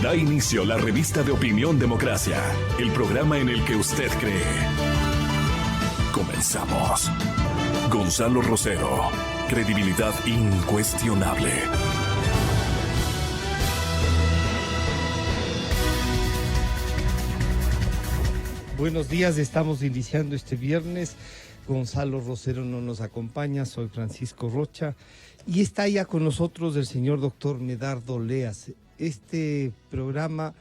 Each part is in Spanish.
Da inicio la revista de opinión Democracia, el programa en el que usted cree. Comenzamos. Gonzalo Rosero, credibilidad incuestionable. Buenos días, estamos iniciando este viernes. Gonzalo Rosero no nos acompaña, soy Francisco Rocha y está ya con nosotros el señor doctor Medardo Leas. Este programa,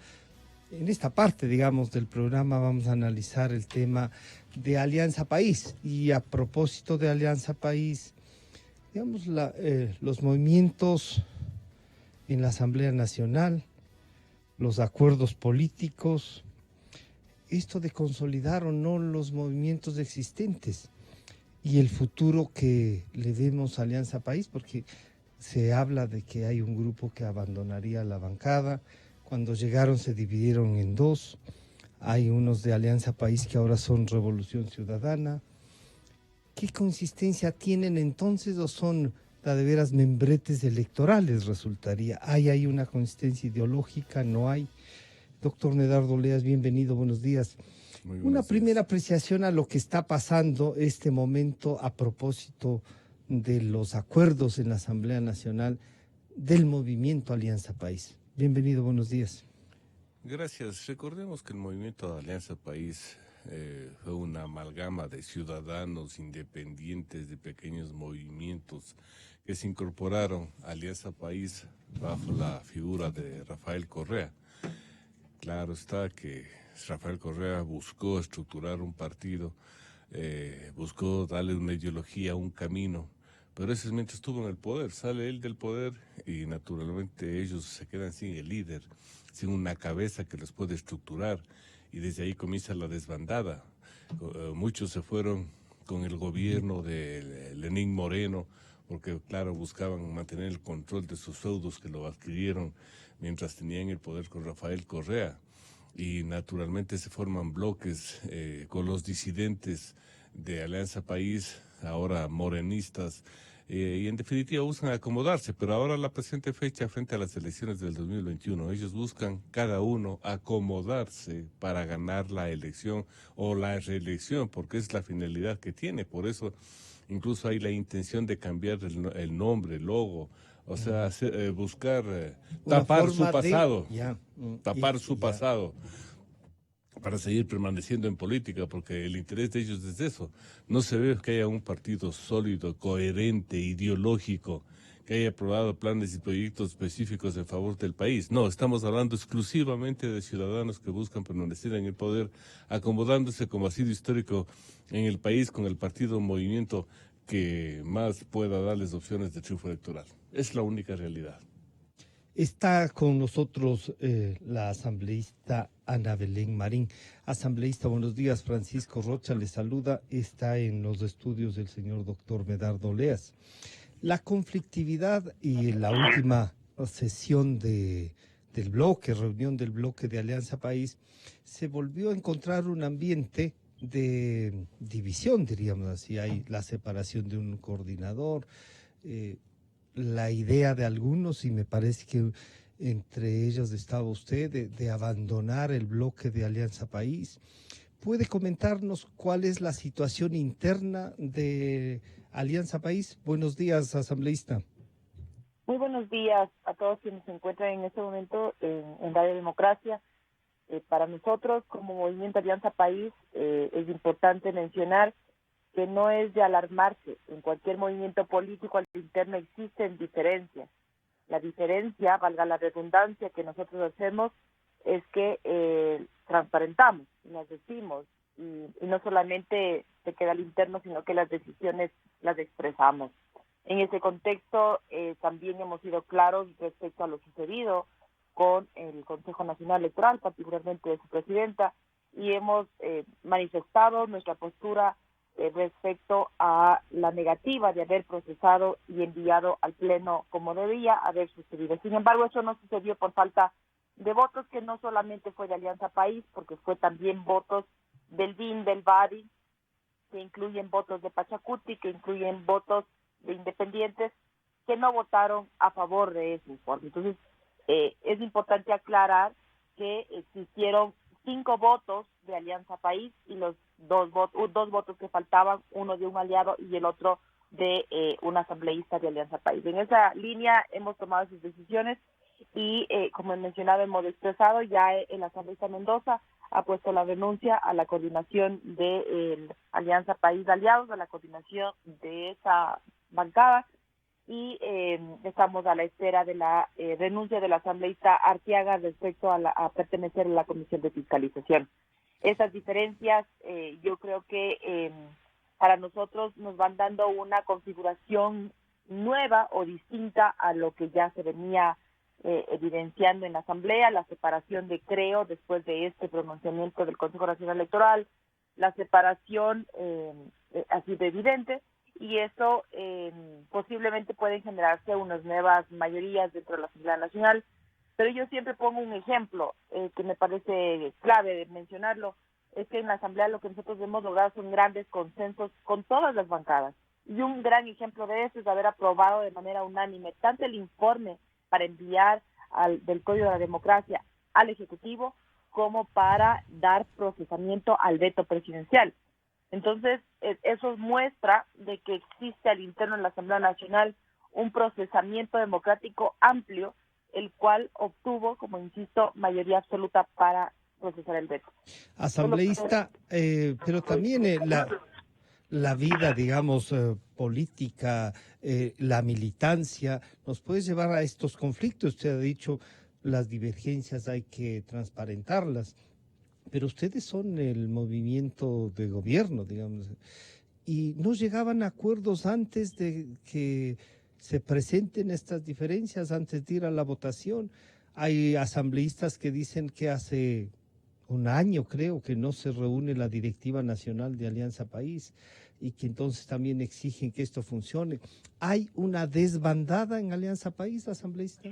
en esta parte, digamos, del programa vamos a analizar el tema de Alianza País. Y a propósito de Alianza País, digamos, los movimientos en la Asamblea Nacional, los acuerdos políticos, esto de consolidar o no los movimientos existentes y el futuro que le vemos a Alianza País, porque se habla de que hay un grupo que abandonaría la bancada. Cuando llegaron se dividieron en dos. Hay unos de Alianza País que ahora son Revolución Ciudadana. ¿Qué consistencia tienen entonces o son de veras membretes electorales resultaría? ¿Hay una consistencia ideológica? ¿No hay? Doctor Medardo Leas, bienvenido, buenos días. Una primera apreciación a lo que está pasando este momento a propósito de los acuerdos en la Asamblea Nacional del movimiento Alianza País. Bienvenido, buenos días. Gracias. Recordemos que el movimiento Alianza País fue una amalgama de ciudadanos independientes, de pequeños movimientos que se incorporaron a Alianza País bajo la figura de Rafael Correa. Claro está que Rafael Correa buscó estructurar un partido, buscó darle una ideología, un camino, pero eso es mientras estuvo en el poder. Sale él del poder y naturalmente ellos se quedan sin el líder, sin una cabeza que los puede estructurar, y desde ahí comienza la desbandada. Muchos se fueron con el gobierno de Lenín Moreno, porque claro, buscaban mantener el control de sus feudos que lo adquirieron mientras tenían el poder con Rafael Correa. Y naturalmente se forman bloques con los disidentes de Alianza País, ahora morenistas, y en definitiva buscan acomodarse, pero ahora la presente fecha frente a las elecciones del 2021, ellos buscan cada uno acomodarse para ganar la elección o la reelección, porque es la finalidad que tiene. Por eso incluso hay la intención de cambiar el nombre, el logo, o sea, buscar tapar su pasado, tapar su pasado para seguir permaneciendo en política, porque el interés de ellos es eso. No se ve que haya un partido sólido, coherente, ideológico, que haya aprobado planes y proyectos específicos en favor del país. No, estamos hablando exclusivamente de ciudadanos que buscan permanecer en el poder, acomodándose como ha sido histórico en el país con el partido o movimiento que más pueda darles opciones de triunfo electoral. Es la única realidad. Está con nosotros la asambleísta Ana Belén Marín. Asambleísta, buenos días. Francisco Rocha le saluda. Está en los estudios del señor doctor Medardo Leas. La conflictividad y la última sesión del bloque, reunión del bloque de Alianza País, se volvió a encontrar un ambiente de división, diríamos así. Hay la separación de un coordinador, la idea de algunos, y me parece que entre ellos estaba usted, de abandonar el bloque de Alianza País. ¿Puede comentarnos cuál es la situación interna de Alianza País? Buenos días, asambleísta. Muy buenos días a todos quienes se encuentran en este momento en Radio Democracia. Para nosotros, como Movimiento Alianza País, es importante mencionar que no es de alarmarse. En cualquier movimiento político al interno existen diferencias. La diferencia, valga la redundancia, que nosotros hacemos es que transparentamos, las decimos, y no solamente se queda al interno, sino que las decisiones las expresamos. En ese contexto, también hemos sido claros respecto a lo sucedido con el Consejo Nacional Electoral, particularmente de su presidenta, y hemos manifestado nuestra postura respecto a la negativa de haber procesado y enviado al Pleno como debía haber sucedido. Sin embargo, eso no sucedió por falta de votos, que no solamente fue de Alianza País, porque fue también votos del BIN, del BADI, que incluyen votos de Pachacuti, que incluyen votos de independientes, que no votaron a favor de ese informe. Entonces, Es importante aclarar que existieron 5 votos de Alianza País y los dos votos que faltaban, uno de un aliado y el otro de un asambleísta de Alianza País. En esa línea hemos tomado sus decisiones y, como he mencionado, hemos expresado, ya el asambleísta Mendoza ha puesto la renuncia a la coordinación de Alianza País de Aliados, a la coordinación de esa bancada, y estamos a la espera de la renuncia del asambleísta Arteaga respecto a pertenecer a la Comisión de Fiscalización. Esas diferencias yo creo que para nosotros nos van dando una configuración nueva o distinta a lo que ya se venía evidenciando en la Asamblea, la separación de Creo después de este pronunciamiento del Consejo Nacional Electoral, la separación así de evidente, y eso posiblemente pueden generarse unas nuevas mayorías dentro de la Asamblea Nacional. Pero yo siempre pongo un ejemplo que me parece clave de mencionarlo, es que en la Asamblea lo que nosotros hemos logrado son grandes consensos con todas las bancadas. Y un gran ejemplo de eso es haber aprobado de manera unánime tanto el informe para enviar del Código de la Democracia al Ejecutivo como para dar procesamiento al veto presidencial. Entonces, eso muestra de que existe al interno de la Asamblea Nacional un procesamiento democrático amplio, el cual obtuvo, como insisto, mayoría absoluta para procesar el veto. Asambleísta, pero también la vida, digamos, política, la militancia, nos puede llevar a estos conflictos. Usted ha dicho, las divergencias hay que transparentarlas, pero ustedes son el movimiento de gobierno, digamos, y no llegaban a acuerdos antes de que se presenten estas diferencias, antes de ir a la votación. Hay asambleístas que dicen que hace un año, creo, que no se reúne la directiva nacional de Alianza País y que entonces también exigen que esto funcione. ¿Hay una desbandada en Alianza País, asambleísta?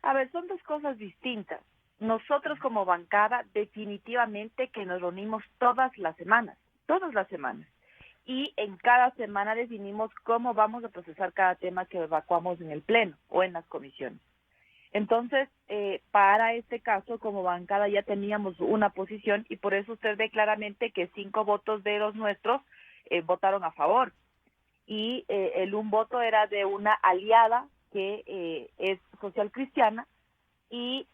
A ver, son dos cosas distintas. Nosotros como bancada definitivamente que nos reunimos todas las semanas, y en cada semana definimos cómo vamos a procesar cada tema que evacuamos en el Pleno o en las comisiones. Entonces, para este caso, como bancada ya teníamos una posición y por eso usted ve claramente que 5 votos de los nuestros votaron a favor. Y el un voto era de una aliada que es social cristiana y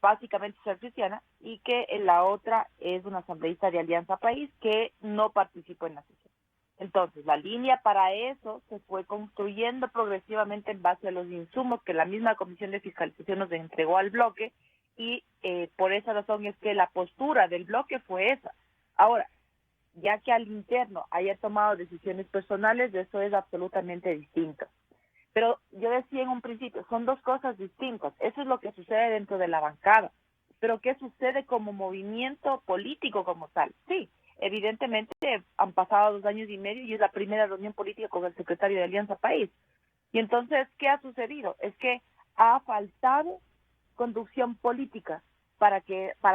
básicamente social cristiana, y que la otra es una asambleísta de Alianza País que no participó en la sesión. Entonces, la línea para eso se fue construyendo progresivamente en base a los insumos que la misma Comisión de Fiscalización nos entregó al bloque, y por esa razón es que la postura del bloque fue esa. Ahora, ya que al interno haya tomado decisiones personales, eso es absolutamente distinto. Pero yo decía en un principio, son dos cosas distintas. Eso es lo que sucede dentro de la bancada. Pero ¿qué sucede como movimiento político como tal? Sí, evidentemente han pasado 2 años y medio y es la primera reunión política con el secretario de Alianza País. Y entonces, ¿qué ha sucedido? Es que ha faltado conducción política para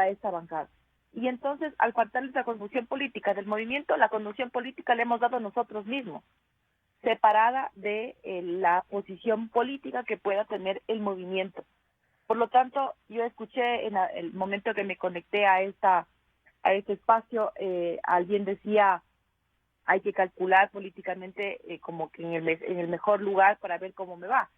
esta bancada. Y entonces, al faltar esa conducción política del movimiento, la conducción política le hemos dado nosotros mismos, separada de la posición política que pueda tener el movimiento. Por lo tanto, yo escuché en el momento que me conecté a este espacio, alguien decía, hay que calcular políticamente como que en el mejor lugar para ver cómo me va.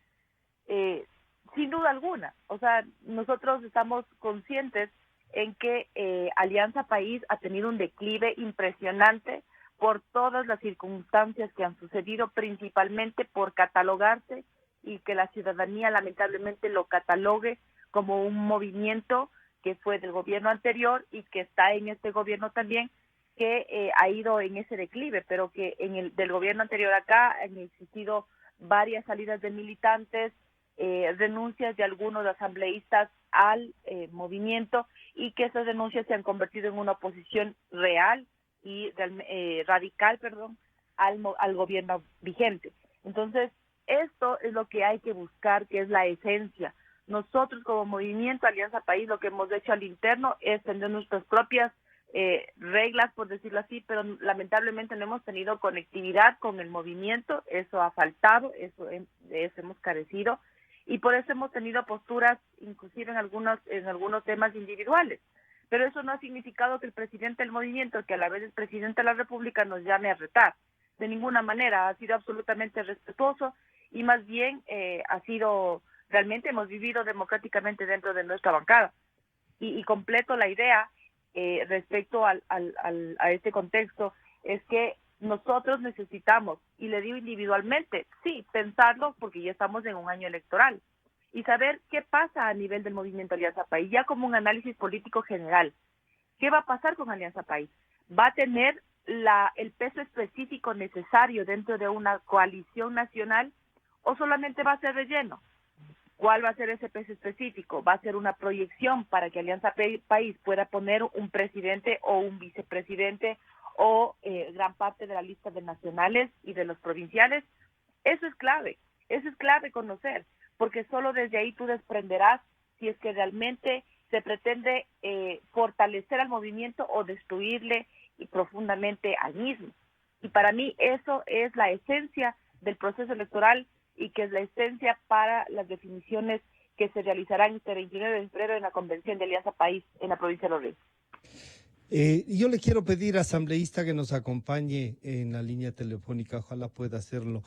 Sin duda alguna, o sea, nosotros estamos conscientes en que Alianza País ha tenido un declive impresionante por todas las circunstancias que han sucedido, principalmente por catalogarse y que la ciudadanía lamentablemente lo catalogue como un movimiento que fue del gobierno anterior y que está en este gobierno también, que ha ido en ese declive, pero que del gobierno anterior acá han existido varias salidas de militantes, renuncias de algunos asambleístas al movimiento, y que esas denuncias se han convertido en una oposición real y radical, al gobierno vigente. Entonces, esto es lo que hay que buscar, que es la esencia. Nosotros como movimiento Alianza País lo que hemos hecho al interno es tener nuestras propias reglas, por decirlo así, pero lamentablemente no hemos tenido conectividad con el movimiento, eso ha faltado, de eso hemos carecido, y por eso hemos tenido posturas, inclusive en algunos temas individuales. Pero eso no ha significado que el presidente del movimiento, que a la vez es presidente de la República, nos llame a retar. De ninguna manera, ha sido absolutamente respetuoso y más bien realmente hemos vivido democráticamente dentro de nuestra bancada. Y completo la idea respecto a este contexto, es que nosotros necesitamos, y le digo individualmente, sí, pensarlo porque ya estamos en un año electoral, y saber qué pasa a nivel del movimiento Alianza País, ya como un análisis político general. ¿Qué va a pasar con Alianza País? ¿Va a tener el peso específico necesario dentro de una coalición nacional o solamente va a ser relleno? ¿Cuál va a ser ese peso específico? ¿Va a ser una proyección para que Alianza País pueda poner un presidente o un vicepresidente o gran parte de la lista de nacionales y de los provinciales? Eso es clave conocer, porque solo desde ahí tú desprenderás si es que realmente se pretende fortalecer al movimiento o destruirle y profundamente al mismo. Y para mí eso es la esencia del proceso electoral y que es la esencia para las definiciones que se realizarán este 29 de febrero en la Convención de Alianza País en la provincia de Los Ríos. Yo le quiero pedir, asambleísta, que nos acompañe en la línea telefónica, ojalá pueda hacerlo,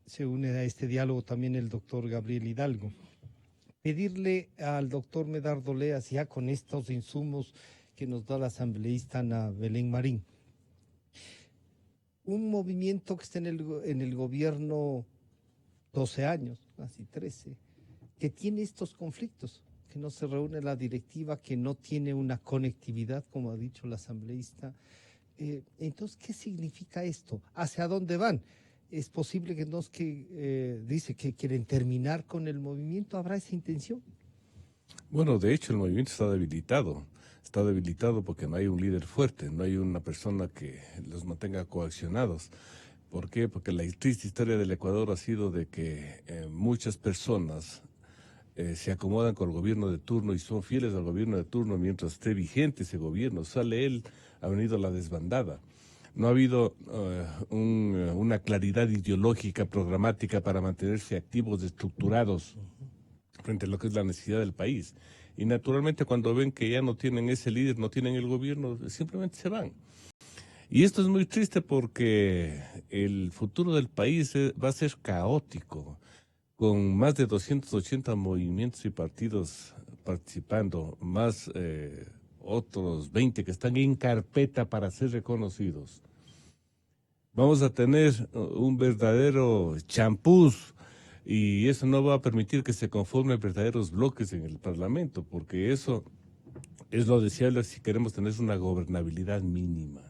se une a este diálogo también el doctor Gabriel Hidalgo. Pedirle al doctor Medardo Leas, ya con estos insumos que nos da la asambleísta Ana Belén Marín, un movimiento que está en el gobierno 12 años, casi 13, que tiene estos conflictos, que no se reúne la directiva, que no tiene una conectividad, como ha dicho la asambleísta. Entonces, ¿qué significa esto? ¿Hacia dónde van? ¿Es posible que dice que quieren terminar con el movimiento? ¿Habrá esa intención? Bueno, de hecho el movimiento está debilitado. Está debilitado porque no hay un líder fuerte, no hay una persona que los mantenga coaccionados. ¿Por qué? Porque la triste historia del Ecuador ha sido de que muchas personas se acomodan con el gobierno de turno y son fieles al gobierno de turno mientras esté vigente ese gobierno. Sale él, ha venido la desbandada. No ha habido una claridad ideológica, programática para mantenerse activos, estructurados frente a lo que es la necesidad del país. Y naturalmente cuando ven que ya no tienen ese líder, no tienen el gobierno, simplemente se van. Y esto es muy triste porque el futuro del país va a ser caótico, con más de 280 movimientos y partidos participando, más otros 20 que están en carpeta para ser reconocidos. Vamos a tener un verdadero champús y eso no va a permitir que se conformen verdaderos bloques en el Parlamento, porque eso es lo deseable si queremos tener una gobernabilidad mínima.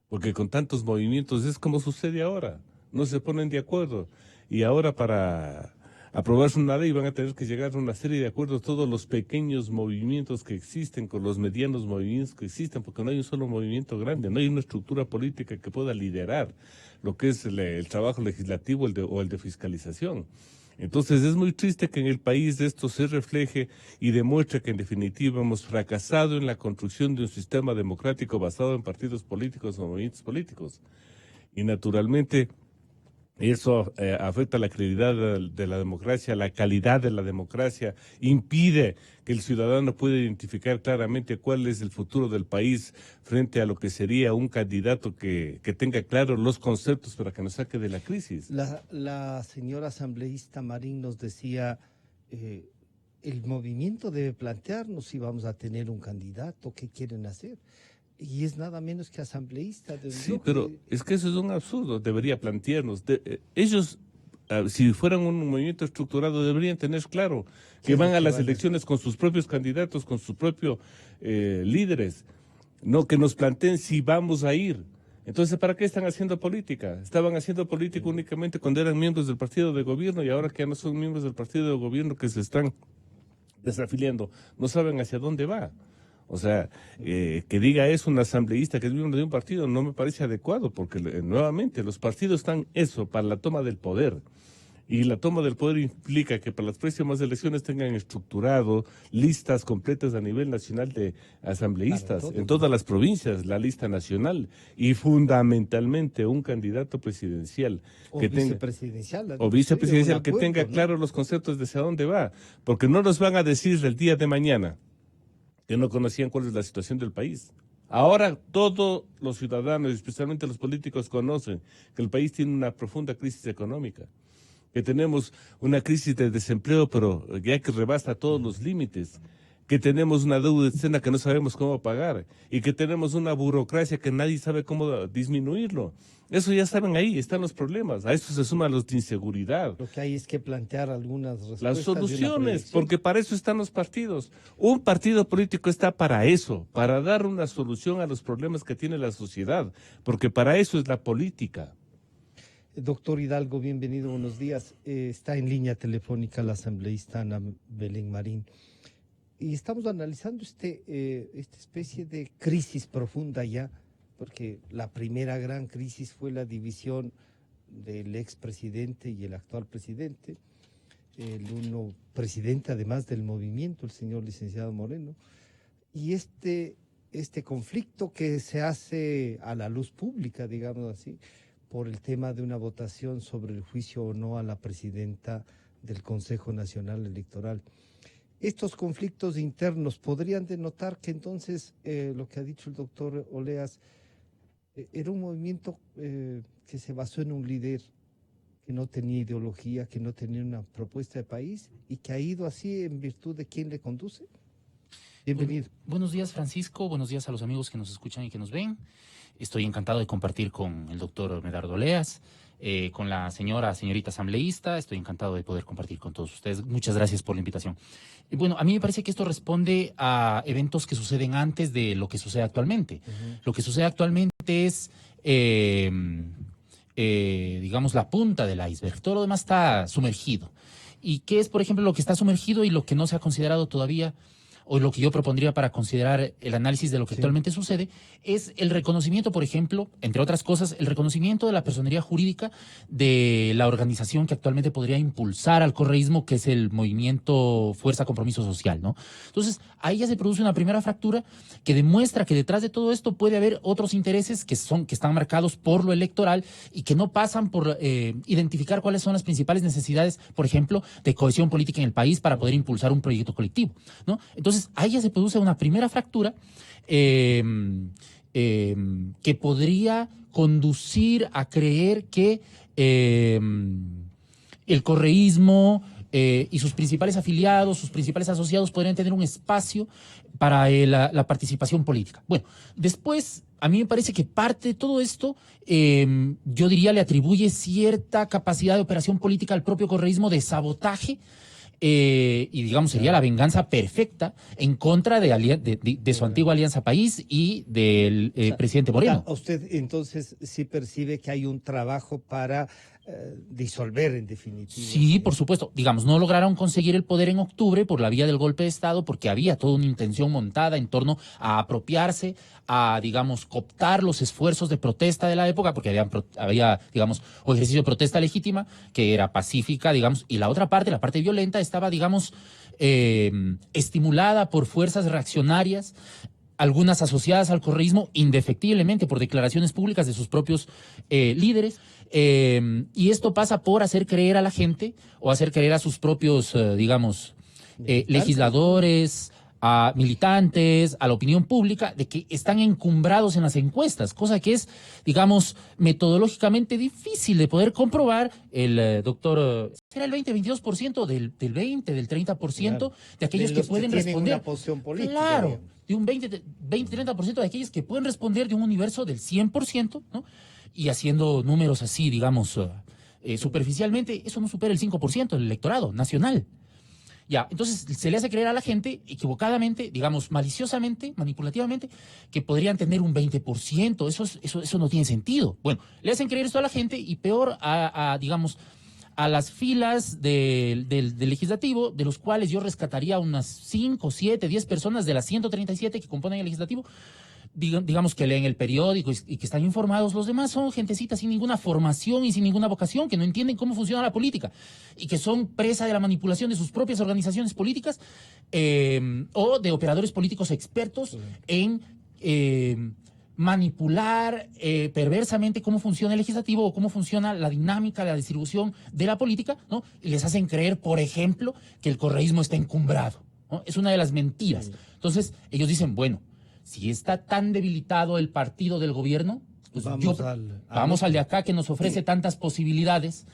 Porque con tantos movimientos es como sucede ahora, no se ponen de acuerdo. Y ahora para aprobarse una ley van a tener que llegar a una serie de acuerdos todos los pequeños movimientos que existen con los medianos movimientos que existen, porque no hay un solo movimiento grande, no hay una estructura política que pueda liderar lo que es el trabajo legislativo o el de fiscalización. Entonces es muy triste que en el país esto se refleje y demuestre que en definitiva hemos fracasado en la construcción de un sistema democrático basado en partidos políticos o movimientos políticos. Y naturalmente eso afecta la credibilidad de la democracia, la calidad de la democracia, impide que el ciudadano pueda identificar claramente cuál es el futuro del país frente a lo que sería un candidato que tenga claros los conceptos para que nos saque de la crisis. La señora asambleísta Marín nos decía, el movimiento debe plantearnos si vamos a tener un candidato, qué quieren hacer. Y es nada menos que asambleísta. Sí, pero es que eso es un absurdo, debería plantearnos. Ellos, si fueran un movimiento estructurado, deberían tener claro que van a las elecciones con sus propios candidatos, con sus propios líderes, no que nos planteen si vamos a ir. Entonces, ¿para qué están haciendo política? Estaban haciendo política únicamente cuando eran miembros del partido de gobierno y ahora que ya no son miembros del partido de gobierno que se están desafiliando, no saben hacia dónde va. O sea, que diga eso un asambleísta que es miembro de un partido no me parece adecuado porque nuevamente los partidos están para la toma del poder. Y la toma del poder implica que para las próximas elecciones tengan estructurado listas completas a nivel nacional de asambleístas, Claro, en todas las provincias, la lista nacional, y fundamentalmente un candidato presidencial O que tenga vicepresidencial. o vicepresidencial Un que acuerdo, tenga ¿no? claros los conceptos de hacia dónde va, porque no nos van a decir el día de mañana que no conocían cuál es la situación del país. Ahora todos los ciudadanos, especialmente los políticos, conocen que el país tiene una profunda crisis económica, que tenemos una crisis de desempleo, pero ya que rebasa todos los límites, que tenemos una deuda externa que no sabemos cómo pagar y que tenemos una burocracia que nadie sabe cómo disminuirlo. Eso ya saben, ahí están los problemas. A eso se suman los de inseguridad. Lo que hay es que plantear algunas respuestas. Las y una soluciones, proyección. porque para eso están los partidos. Un partido político está para eso, para dar una solución a los problemas que tiene la sociedad, porque para eso es la política. Doctor Hidalgo, bienvenido, buenos días. Está en línea telefónica la asambleísta Ana Belén Marín. Y estamos analizando esta especie de crisis profunda ya, porque la primera gran crisis fue la división del expresidente y el actual presidente, el uno presidente además del movimiento, el señor licenciado Moreno, y este conflicto que se hace a la luz pública, digamos así, por el tema de una votación sobre el juicio o no a la presidenta del Consejo Nacional Electoral. Estos conflictos internos podrían denotar que entonces lo que ha dicho el doctor Oleas era un movimiento que se basó en un líder que no tenía ideología, que no tenía una propuesta de país y que ha ido así en virtud de quién le conduce. Bienvenido. Buenos días, Francisco. Buenos días a los amigos que nos escuchan y que nos ven. Estoy encantado de compartir con el doctor Medardo Oleas, con la señorita asambleísta. Estoy encantado de poder compartir con todos ustedes. Muchas gracias por la invitación. Bueno, a mí me parece que esto responde a eventos que suceden antes de lo que sucede actualmente. Lo que sucede actualmente es, digamos, la punta del iceberg. Todo lo demás está sumergido. ¿Y qué es, por ejemplo, lo que está sumergido y lo que no se ha considerado todavía? O lo que yo propondría para considerar el análisis de lo que actualmente sucede, es el reconocimiento, por ejemplo, entre otras cosas, el reconocimiento de la personería jurídica de la organización que actualmente podría impulsar al correísmo, que es el movimiento Fuerza Compromiso Social, ¿no? Entonces, ahí ya se produce una primera fractura que demuestra que detrás de todo esto puede haber otros intereses que están marcados por lo electoral y que no pasan por identificar cuáles son las principales necesidades, por ejemplo, de cohesión política en el país para poder impulsar un proyecto colectivo, ¿no? Entonces, ahí ya se produce una primera fractura que podría conducir a creer que el correísmo y sus principales afiliados, sus principales asociados podrían tener un espacio para la participación política. Bueno, después, a mí me parece que parte de todo esto, yo diría, le atribuye cierta capacidad de operación política al propio correísmo de sabotaje, y digamos sería la venganza perfecta en contra de su antigua Alianza País y del presidente Moreno. Usted entonces sí percibe que hay un trabajo para disolver en definitiva. Sí, por supuesto. Digamos, no lograron conseguir el poder en octubre por la vía del golpe de Estado porque había toda una intención montada en torno a apropiarse, a, digamos, cooptar los esfuerzos de protesta de la época, porque había, digamos, un ejercicio de protesta legítima que era pacífica, digamos, y la otra parte, la parte violenta, estaba, digamos, estimulada por fuerzas reaccionarias, algunas asociadas al correísmo indefectiblemente por declaraciones públicas de sus propios líderes. Y esto pasa por hacer creer a la gente o hacer creer a sus propios, digamos, legisladores, a militantes, a la opinión pública, de que están encumbrados en las encuestas, cosa que es, digamos, metodológicamente difícil de poder comprobar. El doctor, ¿será el 20-22% del 20, del 30% Claro, de aquellos de que los pueden tienen responder? una posición política, Claro, digamos. de un 20-30% de aquellos que pueden responder de un universo del 100%, ¿no? Y haciendo números así, digamos, superficialmente, eso no supera el 5% del electorado nacional. Ya, entonces se le hace creer a la gente equivocadamente, digamos, maliciosamente, manipulativamente, que podrían tener un 20%. Eso no tiene sentido. Bueno, le hacen creer esto a la gente y peor digamos, a las filas del legislativo, de los cuales yo rescataría unas 5, 7, 10 personas de las 137 que componen el legislativo, digamos que leen el periódico y que están informados. Los demás son gentecitas sin ninguna formación y sin ninguna vocación, que no entienden cómo funciona la política y que son presa de la manipulación de sus propias organizaciones políticas o de operadores políticos expertos en manipular perversamente cómo funciona el legislativo o cómo funciona la dinámica, la distribución de la política, ¿no? Y les hacen creer, por ejemplo, que el correísmo está encumbrado, ¿no? Es una de las mentiras. Entonces, ellos dicen, bueno, si está tan debilitado el partido del gobierno, pues vamos al de acá que nos ofrece tantas posibilidades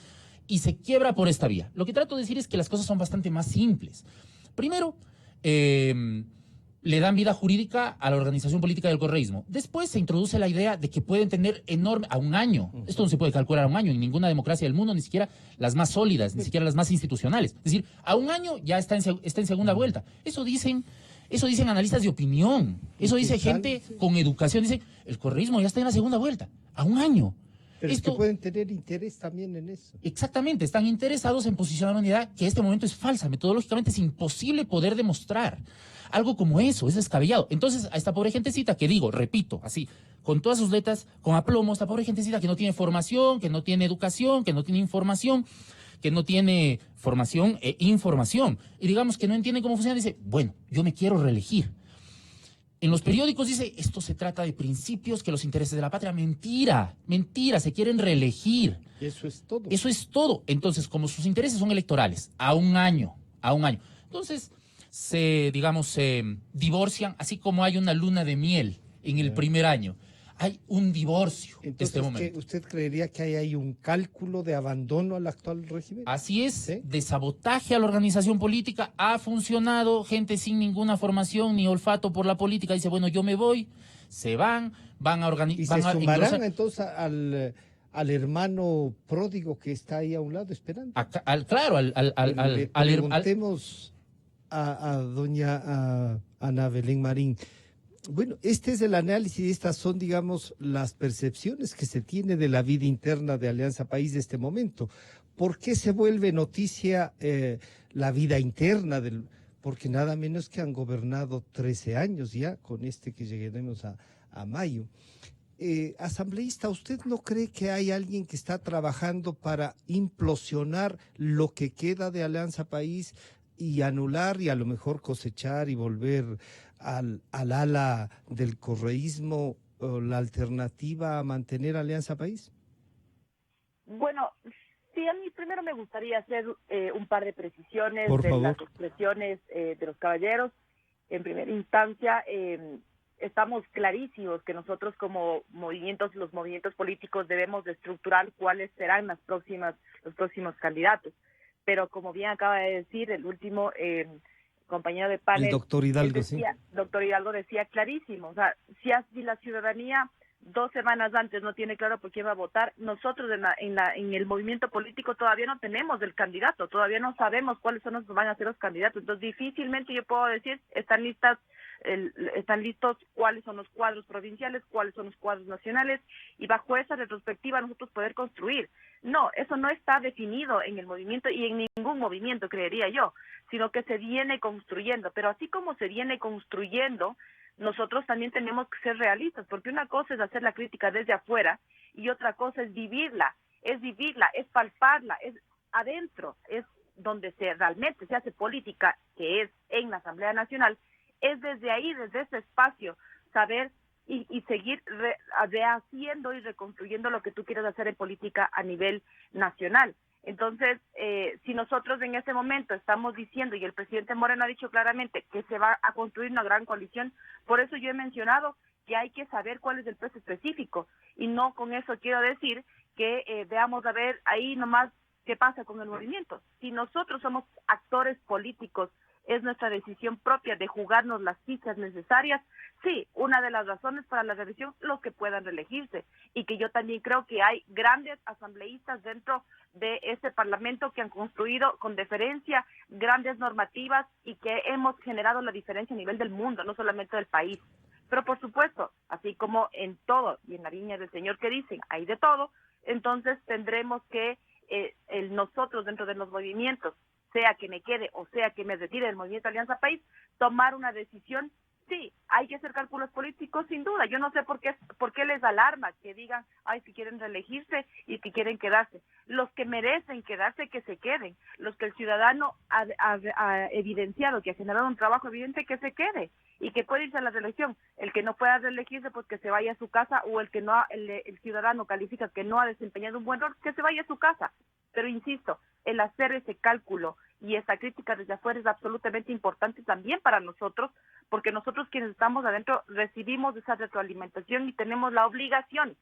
y se quiebra por esta vía. Lo que trato de decir es que las cosas son bastante más simples. Primero, le dan vida jurídica a la organización política del correísmo. Después se introduce la idea de que pueden tener a un año. Esto no se puede calcular a un año en ninguna democracia del mundo, ni siquiera las más sólidas, ni siquiera las más institucionales. Es decir, a un año ya está en segunda vuelta. Eso dicen analistas de opinión. Eso dice gente con educación. Dice, el correísmo ya está en la segunda vuelta. A un año. Pero es que pueden tener interés también en eso. Exactamente, están interesados en posicionar una unidad que en este momento es falsa. Metodológicamente es imposible poder demostrar algo como eso, es descabellado. Entonces, a esta pobre gentecita que digo, repito, así, con todas sus letras, con aplomo, esta pobre gentecita que no tiene formación, que no tiene educación, que no tiene información, que no tiene formación e información, y digamos que no entiende cómo funciona, dice, bueno, yo me quiero reelegir. En los periódicos dice, esto se trata de principios que los intereses de la patria. Mentira, mentira, se quieren reelegir. Eso es todo. Eso es todo. Entonces, como sus intereses son electorales, a un año. Entonces, se divorcian, así como hay una luna de miel en el primer año. Hay un divorcio en este momento. ¿Usted creería que hay ahí un cálculo de abandono al actual régimen? Así es, ¿Sí? de sabotaje a la organización política. Ha funcionado, gente sin ninguna formación ni olfato por la política dice, bueno, yo me voy, se van a organizar. ¿Y se sumarán entonces al hermano pródigo que está ahí a un lado esperando? Preguntemos a doña Ana Belén Marín. Bueno, este es el análisis y estas son, digamos, las percepciones que se tiene de la vida interna de Alianza País de este momento. ¿Por qué se vuelve noticia la vida interna? Porque nada menos que han gobernado 13 años ya, con que lleguemos a mayo. Asambleísta, ¿usted no cree que hay alguien que está trabajando para implosionar lo que queda de Alianza País y anular y a lo mejor cosechar y volver al ala del correísmo, la alternativa a mantener Alianza País? Bueno, sí, a mí primero me gustaría hacer un par de precisiones Por de favor. las expresiones de los caballeros. En primera instancia, estamos clarísimos que nosotros como los movimientos políticos debemos de estructurar cuáles serán los próximos candidatos. Pero como bien acaba de decir el último compañero de panel, El doctor Hidalgo, doctor Hidalgo decía clarísimo, o sea, si la ciudadanía 2 semanas antes no tiene claro por quién va a votar, nosotros en el movimiento político todavía no tenemos el candidato, todavía no sabemos cuáles van a ser los candidatos, entonces difícilmente yo puedo decir están listos cuáles son los cuadros provinciales, cuáles son los cuadros nacionales, y bajo esa retrospectiva nosotros poder construir. No, eso no está definido en el movimiento y en ningún movimiento, creería yo, sino que se viene construyendo. Pero así como se viene construyendo, nosotros también tenemos que ser realistas, porque una cosa es hacer la crítica desde afuera y otra cosa es vivirla, es palparla, es adentro, es donde realmente se hace política, que es en la Asamblea Nacional. Es desde ahí, desde ese espacio, saber y seguir rehaciendo y reconstruyendo lo que tú quieres hacer en política a nivel nacional. Entonces, si nosotros en ese momento estamos diciendo, y el presidente Moreno ha dicho claramente que se va a construir una gran coalición, por eso yo he mencionado que hay que saber cuál es el peso específico, y no con eso quiero decir que veamos a ver ahí nomás qué pasa con el movimiento. Si nosotros somos actores políticos, es nuestra decisión propia de jugarnos las fichas necesarias. Sí, una de las razones para la revisión, los que puedan reelegirse, y que yo también creo que hay grandes asambleístas dentro de este Parlamento que han construido con deferencia grandes normativas y que hemos generado la diferencia a nivel del mundo, no solamente del país. Pero por supuesto, así como en todo, y en la línea del señor que dicen, hay de todo, entonces tendremos que nosotros dentro de los movimientos, sea que me quede o sea que me retire del Movimiento Alianza País, tomar una decisión sí, hay que hacer cálculos políticos sin duda. Yo no sé por qué les alarma que digan, ay, si quieren reelegirse y que quieren quedarse. Los que merecen quedarse, que se queden. Los que el ciudadano ha evidenciado, que ha generado un trabajo evidente, que se quede y que puede irse a la reelección. El que no pueda reelegirse, pues que se vaya a su casa, o el que no, el ciudadano califica que no ha desempeñado un buen rol, que se vaya a su casa. Pero insisto, el hacer ese cálculo y esa crítica desde afuera es absolutamente importante también para nosotros, porque nosotros quienes estamos adentro recibimos esa retroalimentación y tenemos la obligación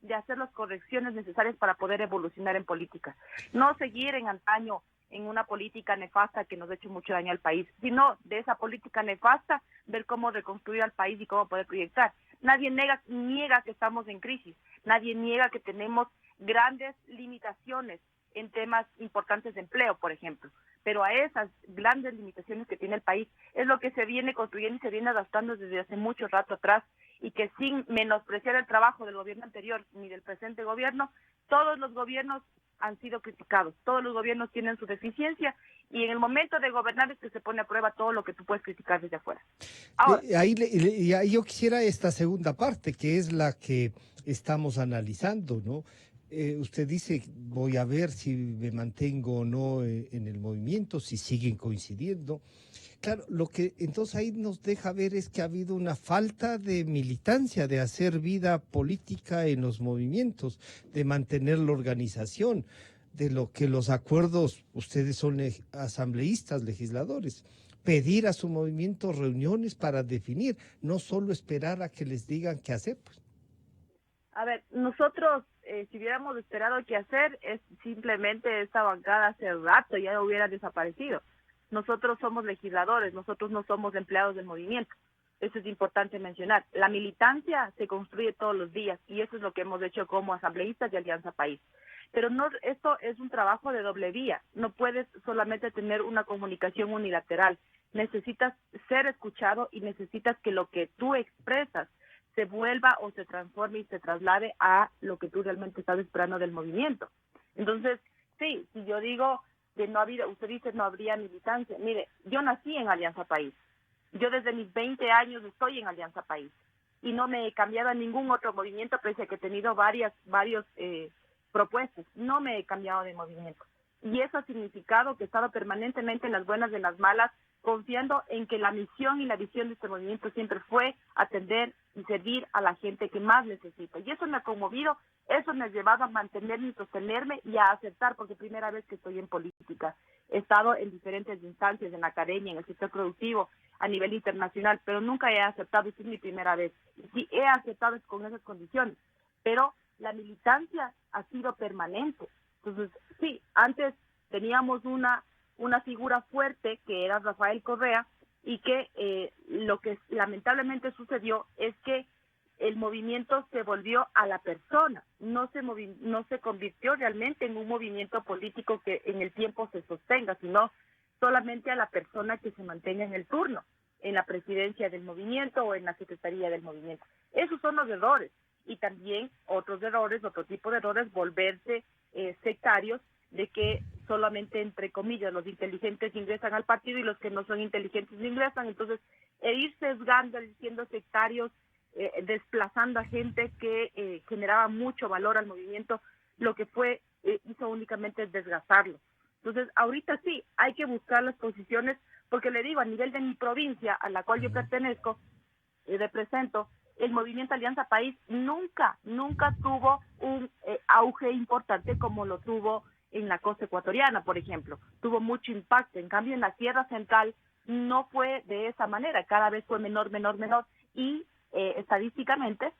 de hacer las correcciones necesarias para poder evolucionar en política. No seguir en antaño en una política nefasta que nos ha hecho mucho daño al país, sino de esa política nefasta ver cómo reconstruir al país y cómo poder proyectar. Nadie niega que estamos en crisis, nadie niega que tenemos grandes limitaciones en temas importantes de empleo, por ejemplo, pero a esas grandes limitaciones que tiene el país es lo que se viene construyendo y se viene adaptando desde hace mucho rato atrás, y que sin menospreciar el trabajo del gobierno anterior ni del presente gobierno, todos los gobiernos han sido criticados, todos los gobiernos tienen su deficiencia, y en el momento de gobernar es que se pone a prueba todo lo que tú puedes criticar desde afuera. Ahora, Ahí yo quisiera esta segunda parte, que es la que estamos analizando, ¿no? Usted dice, voy a ver si me mantengo o no en el movimiento, si siguen coincidiendo. Claro, lo que entonces ahí nos deja ver es que ha habido una falta de militancia, de hacer vida política en los movimientos, de mantener la organización, de lo que los acuerdos, ustedes son asambleístas, legisladores, pedir a su movimiento reuniones para definir, no solo esperar a que les digan qué hacer, pues. a ver, nosotros, si hubiéramos esperado qué hacer, es simplemente esta bancada hace rato ya hubiera desaparecido. Nosotros somos legisladores, nosotros no somos empleados del movimiento. Eso es importante mencionar. La militancia se construye todos los días y eso es lo que hemos hecho como asambleístas de Alianza País. Pero no, esto es un trabajo de doble vía. No puedes solamente tener una comunicación unilateral. Necesitas ser escuchado y necesitas que lo que tú expresas se vuelva o se transforme y se traslade a lo que tú realmente estás esperando del movimiento. Entonces, sí, si yo digo que no había, usted dice no habría militancia. Mire, yo nací en Alianza País. Yo desde mis 20 años estoy en Alianza País y no me he cambiado a ningún otro movimiento, pese a que he tenido varios propuestas. No me he cambiado de movimiento. Y eso ha significado que he estado permanentemente en las buenas y en las malas, confiando en que la misión y la visión de este movimiento siempre fue atender y servir a la gente que más necesita. Y eso me ha conmovido, eso me ha llevado a mantenerme y sostenerme y a aceptar, porque primera vez que estoy en política. He estado en diferentes instancias, en la academia, en el sector productivo, a nivel internacional, pero nunca he aceptado, esta es mi primera vez. Y sí he aceptado con esas condiciones, pero la militancia ha sido permanente. Entonces, sí, antes teníamos una figura fuerte que era Rafael Correa, y que lo que lamentablemente sucedió es que el movimiento se volvió a la persona, no se convirtió realmente en un movimiento político que en el tiempo se sostenga, sino solamente a la persona que se mantenga en el turno, en la presidencia del movimiento o en la secretaría del movimiento. Esos son los errores, y también otros errores, otro tipo de errores, volverse sectarios, de que solamente, entre comillas, los inteligentes ingresan al partido y los que no son inteligentes no ingresan. Entonces, ir sesgando, siendo sectarios, desplazando a gente que generaba mucho valor al movimiento, lo que hizo únicamente desgastarlo. Entonces, ahorita sí, hay que buscar las posiciones, porque le digo, a nivel de mi provincia, a la cual yo pertenezco y represento, el movimiento Alianza País nunca tuvo un auge importante como lo tuvo en la costa ecuatoriana, por ejemplo. Tuvo mucho impacto. En cambio, en la Sierra Central no fue de esa manera. Cada vez fue menor. Y estadísticamente,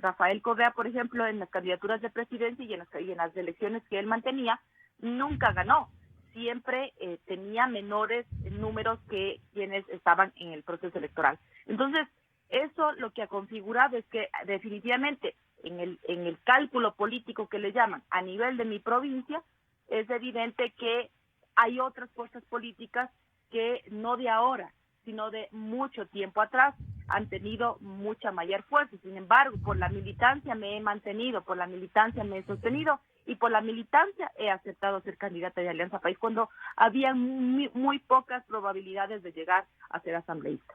Rafael Correa, por ejemplo, en las candidaturas de presidencia y en las elecciones que él mantenía, nunca ganó. Siempre tenía menores números que quienes estaban en el proceso electoral. Entonces, eso lo que ha configurado es que definitivamente en el cálculo político que le llaman a nivel de mi provincia, es evidente que hay otras fuerzas políticas que no de ahora, sino de mucho tiempo atrás, han tenido mucha mayor fuerza. Sin embargo, por la militancia me he mantenido, por la militancia me he sostenido, y por la militancia he aceptado ser candidata de Alianza País cuando había muy pocas probabilidades de llegar a ser asambleísta.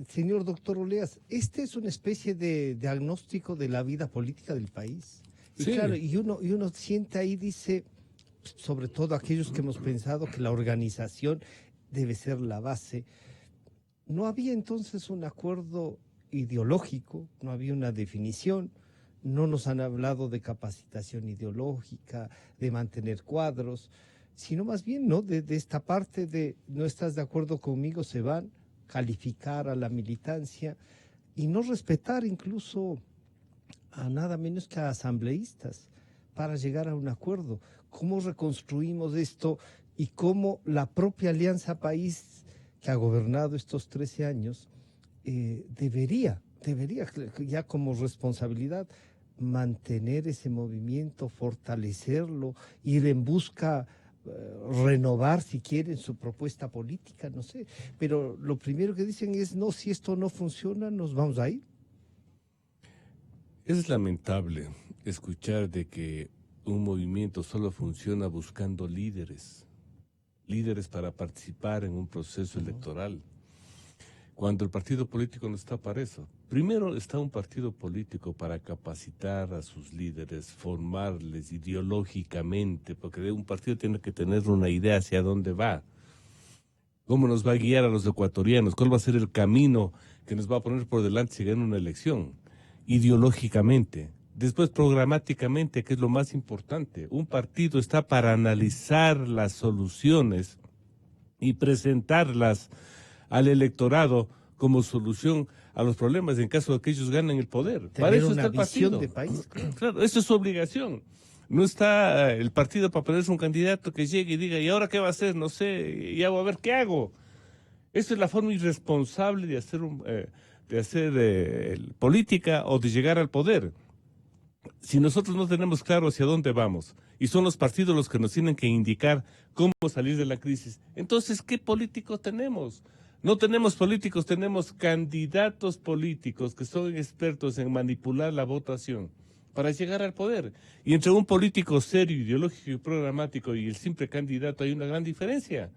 Señor doctor Oleas, este es una especie de diagnóstico de la vida política del país. Y Sí. claro, y uno siente ahí, dice, sobre todo aquellos que hemos pensado que la organización debe ser la base. No había entonces un acuerdo ideológico, no había una definición, no nos han hablado de capacitación ideológica, de mantener cuadros, sino más bien, ¿no? De esta parte de no estás de acuerdo conmigo, se van, calificar a la militancia y no respetar incluso a nada menos que a asambleístas para llegar a un acuerdo. ¿Cómo reconstruimos esto y cómo la propia Alianza País, que ha gobernado estos 13 años, debería ya como responsabilidad mantener ese movimiento, fortalecerlo, ir en busca, renovar si quieren su propuesta política, no sé, pero lo primero que dicen es, no, si esto no funciona, nos vamos a ir. Es lamentable escuchar de que un movimiento solo funciona buscando líderes para participar en un proceso electoral, cuando el partido político no está para eso. Primero está un partido político para capacitar a sus líderes, formarles ideológicamente, porque un partido tiene que tener una idea hacia dónde va, cómo nos va a guiar a los ecuatorianos, cuál va a ser el camino que nos va a poner por delante si gana una elección, ideológicamente. Después, programáticamente, que es lo más importante. Un partido está para analizar las soluciones y presentarlas al electorado como solución a los problemas en caso de que ellos ganen el poder. Para Tener eso una está el visión partido. de país. Claro, eso es su obligación. No está el partido para ponerse un candidato que llegue y diga, ¿y ahora qué va a hacer? No sé, ya voy a ver qué hago. Esa es la forma irresponsable de hacer política o de llegar al poder. Si nosotros no tenemos claro hacia dónde vamos y son los partidos los que nos tienen que indicar cómo salir de la crisis, entonces, ¿qué políticos tenemos? No tenemos políticos, tenemos candidatos políticos que son expertos en manipular la votación para llegar al poder. Y entre un político serio, ideológico y programático y el simple candidato hay una gran diferencia.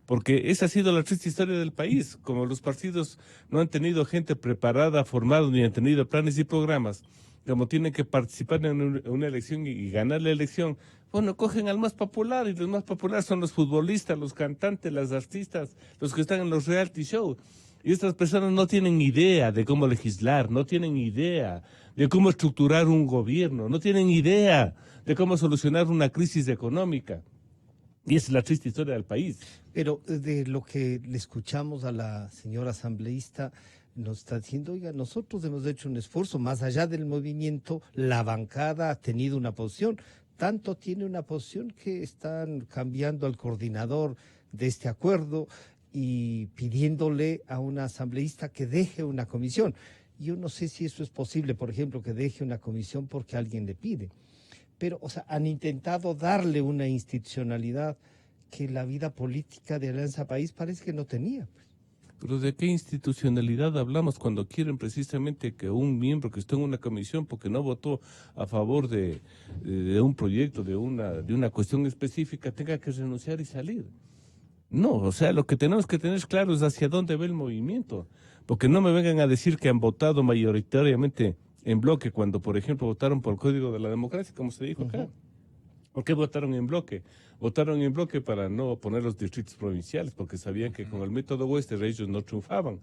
Porque esa ha sido la triste historia del país. Como los partidos no han tenido gente preparada, formada, ni han tenido planes y programas, como tienen que participar en una elección y ganar la elección, bueno, cogen al más popular, y los más populares son los futbolistas, los cantantes, las artistas, los que están en los reality shows. Y estas personas no tienen idea de cómo legislar, no tienen idea de cómo estructurar un gobierno, no tienen idea de cómo solucionar una crisis económica. Y esa es la triste historia del país. Pero de lo que le escuchamos a la señora asambleísta, nos está diciendo, oiga, nosotros hemos hecho un esfuerzo, más allá del movimiento, la bancada ha tenido una posición, tanto tiene una posición que están cambiando al coordinador de este acuerdo y pidiéndole a una asambleísta que deje una comisión. Yo no sé si eso es posible, por ejemplo, que deje una comisión porque alguien le pide, pero, o sea, han intentado darle una institucionalidad que la vida política de Alianza País parece que no tenía. Pero ¿de qué institucionalidad hablamos cuando quieren precisamente que un miembro que esté en una comisión porque no votó a favor de un proyecto, de una cuestión específica, tenga que renunciar y salir? No, o sea, lo que tenemos que tener claro es hacia dónde va el movimiento. Porque no me vengan a decir que han votado mayoritariamente en bloque cuando, por ejemplo, votaron por el Código de la Democracia, como se dijo acá. ¿Por qué votaron en bloque? Votaron en bloque para no poner los distritos provinciales, porque sabían que con el método Wester ellos no triunfaban.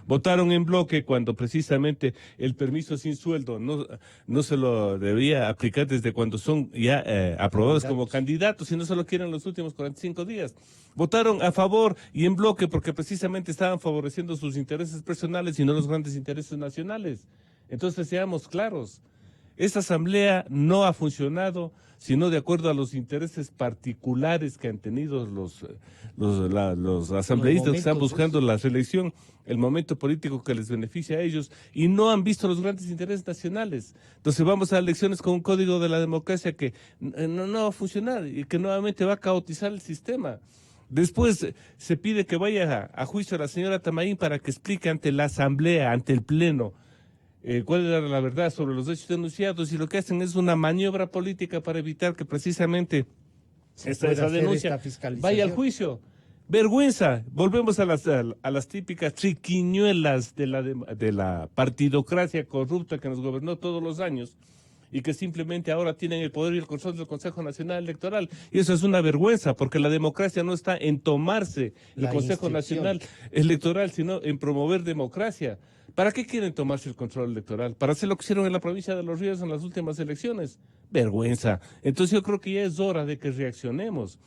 Votaron en bloque cuando precisamente el permiso sin sueldo no se lo debía aplicar desde cuando son ya aprobados como candidatos y no solo quieren los últimos 45 días. Votaron a favor y en bloque porque precisamente estaban favoreciendo sus intereses personales y no los grandes intereses nacionales. Entonces, seamos claros. Esta asamblea no ha funcionado sino de acuerdo a los intereses particulares que han tenido los asambleístas que están buscando la reelección, el momento político que les beneficia a ellos, y no han visto los grandes intereses nacionales. Entonces vamos a elecciones con un código de la democracia que no va a funcionar y que nuevamente va a caotizar el sistema. Después se pide que vaya a juicio a la señora Tamaín para que explique ante la asamblea, ante el pleno, cuál era la verdad sobre los hechos denunciados, y lo que hacen es una maniobra política para evitar que precisamente esa denuncia vaya al juicio. Vergüenza. Volvemos a las típicas triquiñuelas de la partidocracia corrupta que nos gobernó todos los años y que simplemente ahora tienen el poder y el control del Consejo Nacional Electoral. Y eso es una vergüenza, porque la democracia no está en tomarse el La Consejo institución. Nacional Electoral, sino en promover democracia. ¿Para qué quieren tomarse el control electoral? ¿Para hacer lo que hicieron en la provincia de Los Ríos en las últimas elecciones? Vergüenza. Entonces yo creo que ya es hora de que reaccionemos.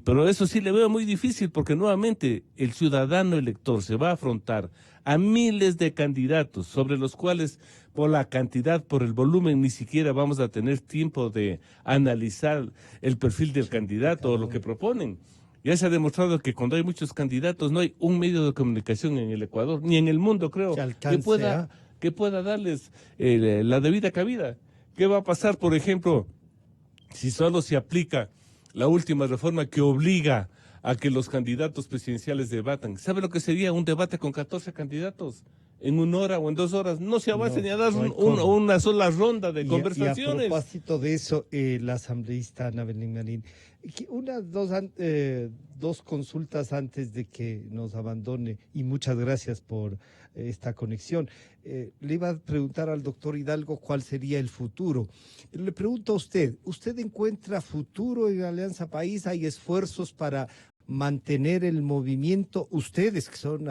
Pero eso sí le veo muy difícil porque nuevamente el ciudadano elector se va a afrontar a miles de candidatos sobre los cuales por la cantidad, por el volumen, ni siquiera vamos a tener tiempo de analizar el perfil del candidato o lo que proponen. Ya se ha demostrado que cuando hay muchos candidatos no hay un medio de comunicación en el Ecuador, ni en el mundo, creo, Que alcance, que pueda darles la debida cabida. ¿Qué va a pasar, por ejemplo, si solo se aplica la última reforma que obliga a que los candidatos presidenciales debatan? ¿Sabe lo que sería un debate con 14 candidatos? En 1 hora o en 2 horas no se avanza ni a dar una sola ronda de conversaciones. Y a propósito de eso, la asambleísta Ana Belén Marín, dos consultas antes de que nos abandone, y muchas gracias por esta conexión. Le iba a preguntar al doctor Hidalgo cuál sería el futuro. Le pregunto a ¿usted encuentra futuro en Alianza País? ¿Hay esfuerzos para mantener el movimiento? Ustedes que son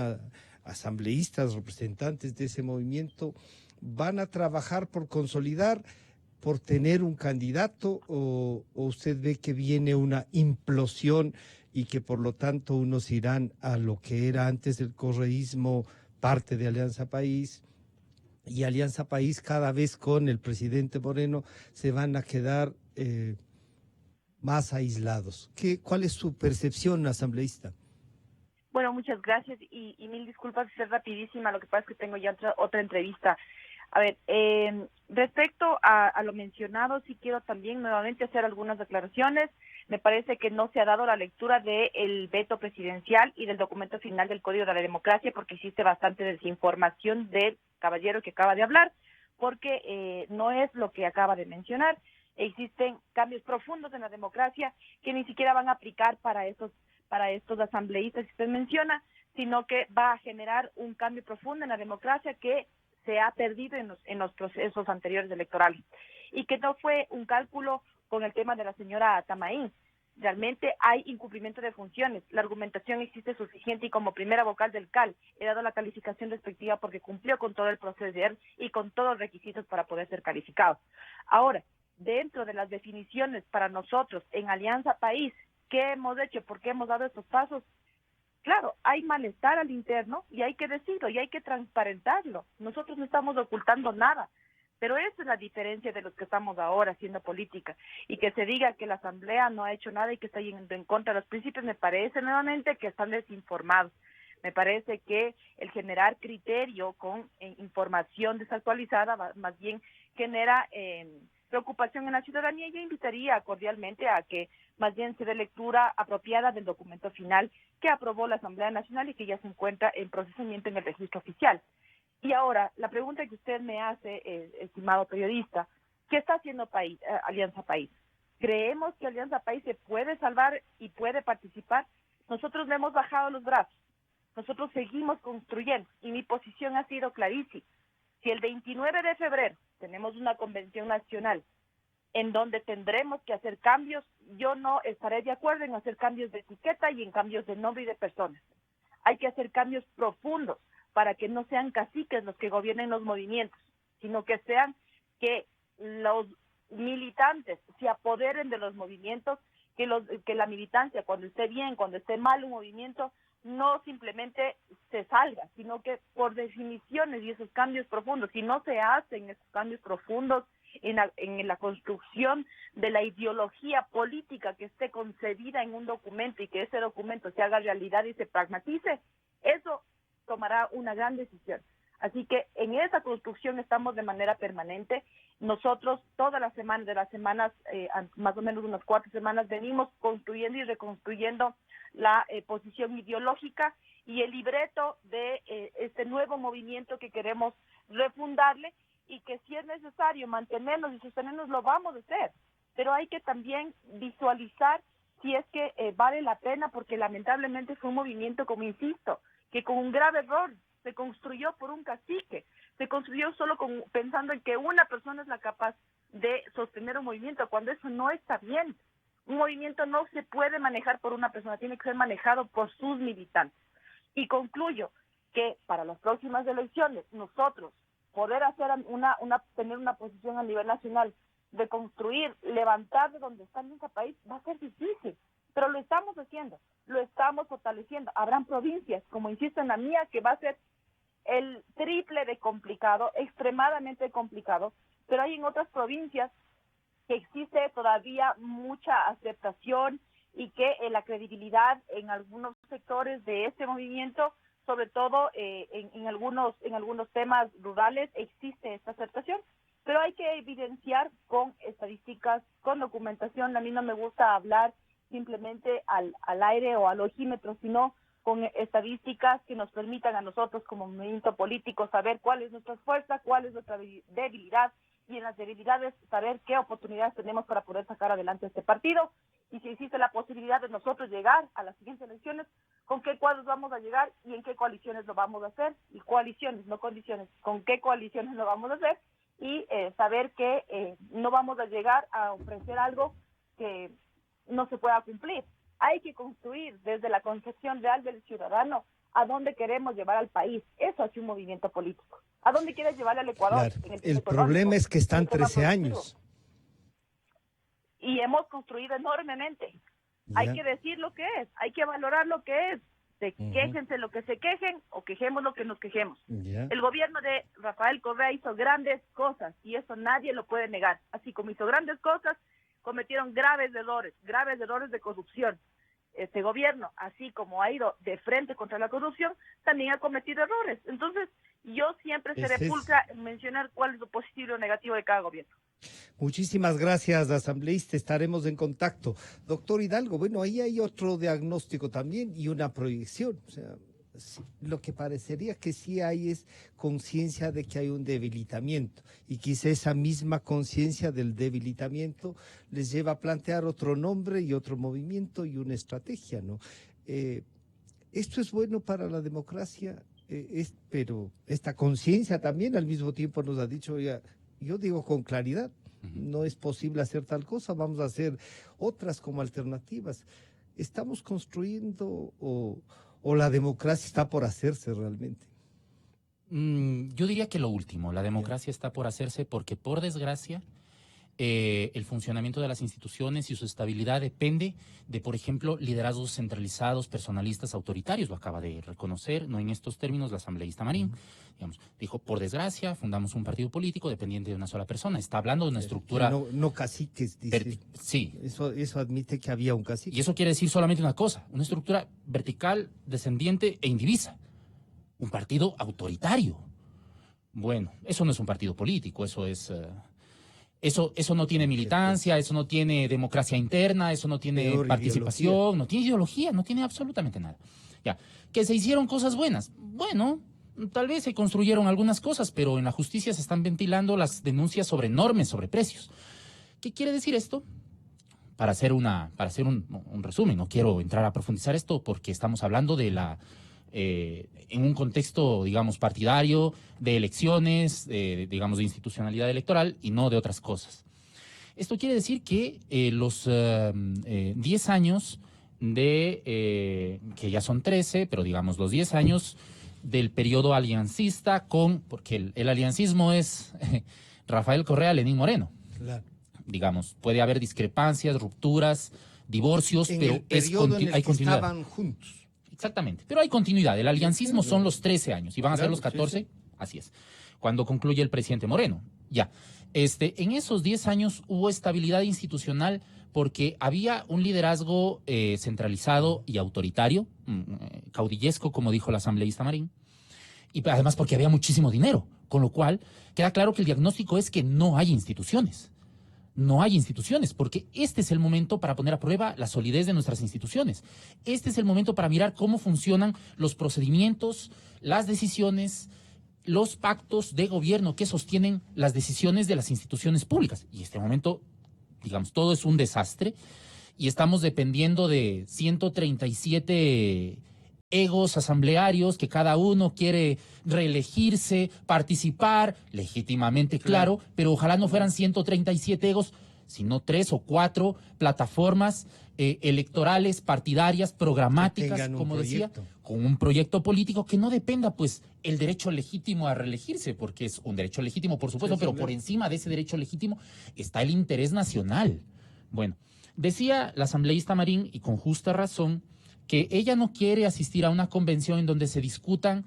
asambleístas, representantes de ese movimiento, ¿van a trabajar por consolidar, por tener un candidato, o usted ve que viene una implosión y que por lo tanto unos irán a lo que era antes del correísmo, parte de Alianza País, y Alianza País cada vez con el presidente Moreno se van a quedar más aislados? ¿Cuál es su percepción, asambleísta? Bueno, muchas gracias y mil disculpas de ser rapidísima, lo que pasa es que tengo ya otra entrevista. A ver, respecto a lo mencionado, sí quiero también nuevamente hacer algunas declaraciones. Me parece que no se ha dado la lectura del veto presidencial y del documento final del Código de la Democracia porque existe bastante desinformación del caballero que acaba de hablar, porque no es lo que acaba de mencionar. Existen cambios profundos en la democracia que ni siquiera van a aplicar para estos asambleístas que usted menciona, sino que va a generar un cambio profundo en la democracia que se ha perdido en los procesos anteriores electorales y que no fue un cálculo con el tema de la señora Tamaín. Realmente hay incumplimiento de funciones, la argumentación existe suficiente y como primera vocal del CAL he dado la calificación respectiva porque cumplió con todo el proceder y con todos los requisitos para poder ser calificado. Ahora, dentro de las definiciones para nosotros en Alianza País, ¿qué hemos hecho? ¿Por qué hemos dado estos pasos? Claro, hay malestar al interno y hay que decirlo y hay que transparentarlo. Nosotros no estamos ocultando nada, pero esa es la diferencia de los que estamos ahora haciendo política. Y que se diga que la Asamblea no ha hecho nada y que está yendo en contra de los principios, me parece nuevamente que están desinformados. Me parece que el generar criterio con información desactualizada más bien genera preocupación en la ciudadanía. Yo invitaría cordialmente a que más bien se dé lectura apropiada del documento final que aprobó la Asamblea Nacional y que ya se encuentra en procesamiento en el registro oficial. Y ahora, la pregunta que usted me hace, estimado periodista, ¿qué está haciendo Alianza País? ¿Creemos que Alianza País se puede salvar y puede participar? Nosotros le hemos bajado los brazos, nosotros seguimos construyendo y mi posición ha sido clarísima. Si el 29 de febrero tenemos una convención nacional en donde tendremos que hacer cambios, yo no estaré de acuerdo en hacer cambios de etiqueta y en cambios de nombre y de personas. Hay que hacer cambios profundos para que no sean caciques los que gobiernen los movimientos, sino que sean que los militantes se apoderen de los movimientos, que la militancia, cuando esté bien, cuando esté mal un movimiento, no simplemente se salga, sino que por definiciones y esos cambios profundos, si no se hacen esos cambios profundos en la construcción de la ideología política que esté concebida en un documento y que ese documento se haga realidad y se pragmatice, eso tomará una gran decisión. Así que en esa construcción estamos de manera permanente. Nosotros todas las semanas, más o menos unas 4 semanas, venimos construyendo y reconstruyendo la posición ideológica y el libreto de este nuevo movimiento que queremos refundarle y que si es necesario mantenernos y sostenernos lo vamos a hacer. Pero hay que también visualizar si es que vale la pena, porque lamentablemente fue un movimiento, como insisto, que con un grave error se construyó por un cacique, se construyó solo pensando en que una persona es la capaz de sostener un movimiento, cuando eso no está bien. Un movimiento no se puede manejar por una persona, tiene que ser manejado por sus militantes. Y concluyo que para las próximas elecciones, nosotros poder hacer tener una posición a nivel nacional, de construir, levantar de donde está nuestro país, va a ser difícil, pero lo estamos haciendo, lo estamos fortaleciendo. Habrán provincias, como insisto en la mía, que va a ser el triple de complicado, extremadamente complicado, pero hay en otras provincias que existe todavía mucha aceptación y que la credibilidad en algunos sectores de este movimiento, sobre todo en algunos temas rurales, existe esta aceptación. Pero hay que evidenciar con estadísticas, con documentación. A mí no me gusta hablar simplemente al aire o al ojímetro, sino con estadísticas que nos permitan a nosotros como movimiento político saber cuál es nuestra fuerza, cuál es nuestra debilidad, y en las debilidades saber qué oportunidades tenemos para poder sacar adelante este partido, y si existe la posibilidad de nosotros llegar a las siguientes elecciones, con qué cuadros vamos a llegar y en qué coaliciones lo vamos a hacer, y coaliciones, no condiciones, con qué coaliciones lo vamos a hacer, y saber que no vamos a llegar a ofrecer algo que no se pueda cumplir. Hay que construir desde la concepción real del ciudadano a dónde queremos llevar al país. Eso es un movimiento político. ¿A dónde quieres llevar al Ecuador? Claro. El problema es que están 13 años. Y hemos construido enormemente. Ya. Hay que decir lo que es, hay que valorar lo que es. Quéjense lo que se quejen o quejemos lo que nos quejemos. El gobierno de Rafael Correa hizo grandes cosas y eso nadie lo puede negar. Así como hizo grandes cosas, cometieron graves errores de corrupción. Este gobierno, así como ha ido de frente contra la corrupción, también ha cometido errores. Entonces, yo siempre seré pulcra en mencionar cuál es lo positivo o negativo de cada gobierno. Muchísimas gracias, asambleísta. Estaremos en contacto. Doctor Hidalgo, bueno, ahí hay otro diagnóstico también y una proyección. O sea, lo que parecería que sí hay es conciencia de que hay un debilitamiento y quizá esa misma conciencia del debilitamiento les lleva a plantear otro nombre y otro movimiento y una estrategia, ¿no? Esto es bueno para la democracia, pero esta conciencia también al mismo tiempo nos ha dicho, ya, yo digo con claridad, no es posible hacer tal cosa, vamos a hacer otras como alternativas. ¿Estamos construyendo o la democracia está por hacerse realmente? Yo diría que lo último, la democracia está por hacerse porque, por desgracia, el funcionamiento de las instituciones y su estabilidad depende de, por ejemplo, liderazgos centralizados, personalistas, autoritarios. Lo acaba de reconocer, no en estos términos, la asambleísta Marín. Digamos, dijo, por desgracia, fundamos un partido político dependiente de una sola persona. Está hablando de una estructura... No caciques, dice. Sí. Eso admite que había un cacique. Y eso quiere decir solamente una cosa, una estructura vertical, descendiente e indivisa. Un partido autoritario. Bueno, eso no es un partido político, eso es... Eso no tiene militancia, eso no tiene democracia interna, eso no tiene participación, no tiene ideología, no tiene absolutamente nada. Ya, que se hicieron cosas buenas. Bueno, tal vez se construyeron algunas cosas, pero en la justicia se están ventilando las denuncias sobre enormes sobreprecios. ¿Qué quiere decir esto? Para hacer un resumen, no quiero entrar a profundizar esto porque estamos hablando de en un contexto, digamos, partidario, de elecciones, digamos, de institucionalidad electoral y no de otras cosas. Esto quiere decir que los 10 años que ya son 13, pero digamos los 10 años del periodo aliancista porque el aliancismo es Rafael Correa, Lenín Moreno. Claro. Digamos, puede haber discrepancias, rupturas, divorcios, pero hay continuidad. Estaban juntos. Exactamente, pero hay continuidad. El aliancismo son los 13 años y van a ser los 14, sí. Así es, cuando concluye el presidente Moreno. Ya, en esos 10 años hubo estabilidad institucional porque había un liderazgo centralizado y autoritario, caudillesco, como dijo la asambleísta Marín, y además porque había muchísimo dinero, con lo cual queda claro que el diagnóstico es que no hay instituciones. No hay instituciones, porque este es el momento para poner a prueba la solidez de nuestras instituciones. Este es el momento para mirar cómo funcionan los procedimientos, las decisiones, los pactos de gobierno que sostienen las decisiones de las instituciones públicas. Y este momento, digamos, todo es un desastre y estamos dependiendo de 137 egos asamblearios que cada uno quiere reelegirse, participar, legítimamente, claro, pero ojalá no fueran 137 egos, sino 3 o 4 plataformas electorales, partidarias, programáticas, como decía, con un proyecto político que no dependa, pues, el derecho legítimo a reelegirse, porque es un derecho legítimo, por supuesto, pero por encima de ese derecho legítimo está el interés nacional. Bueno, decía la asambleísta Marín, y con justa razón, que ella no quiere asistir a una convención en donde se discutan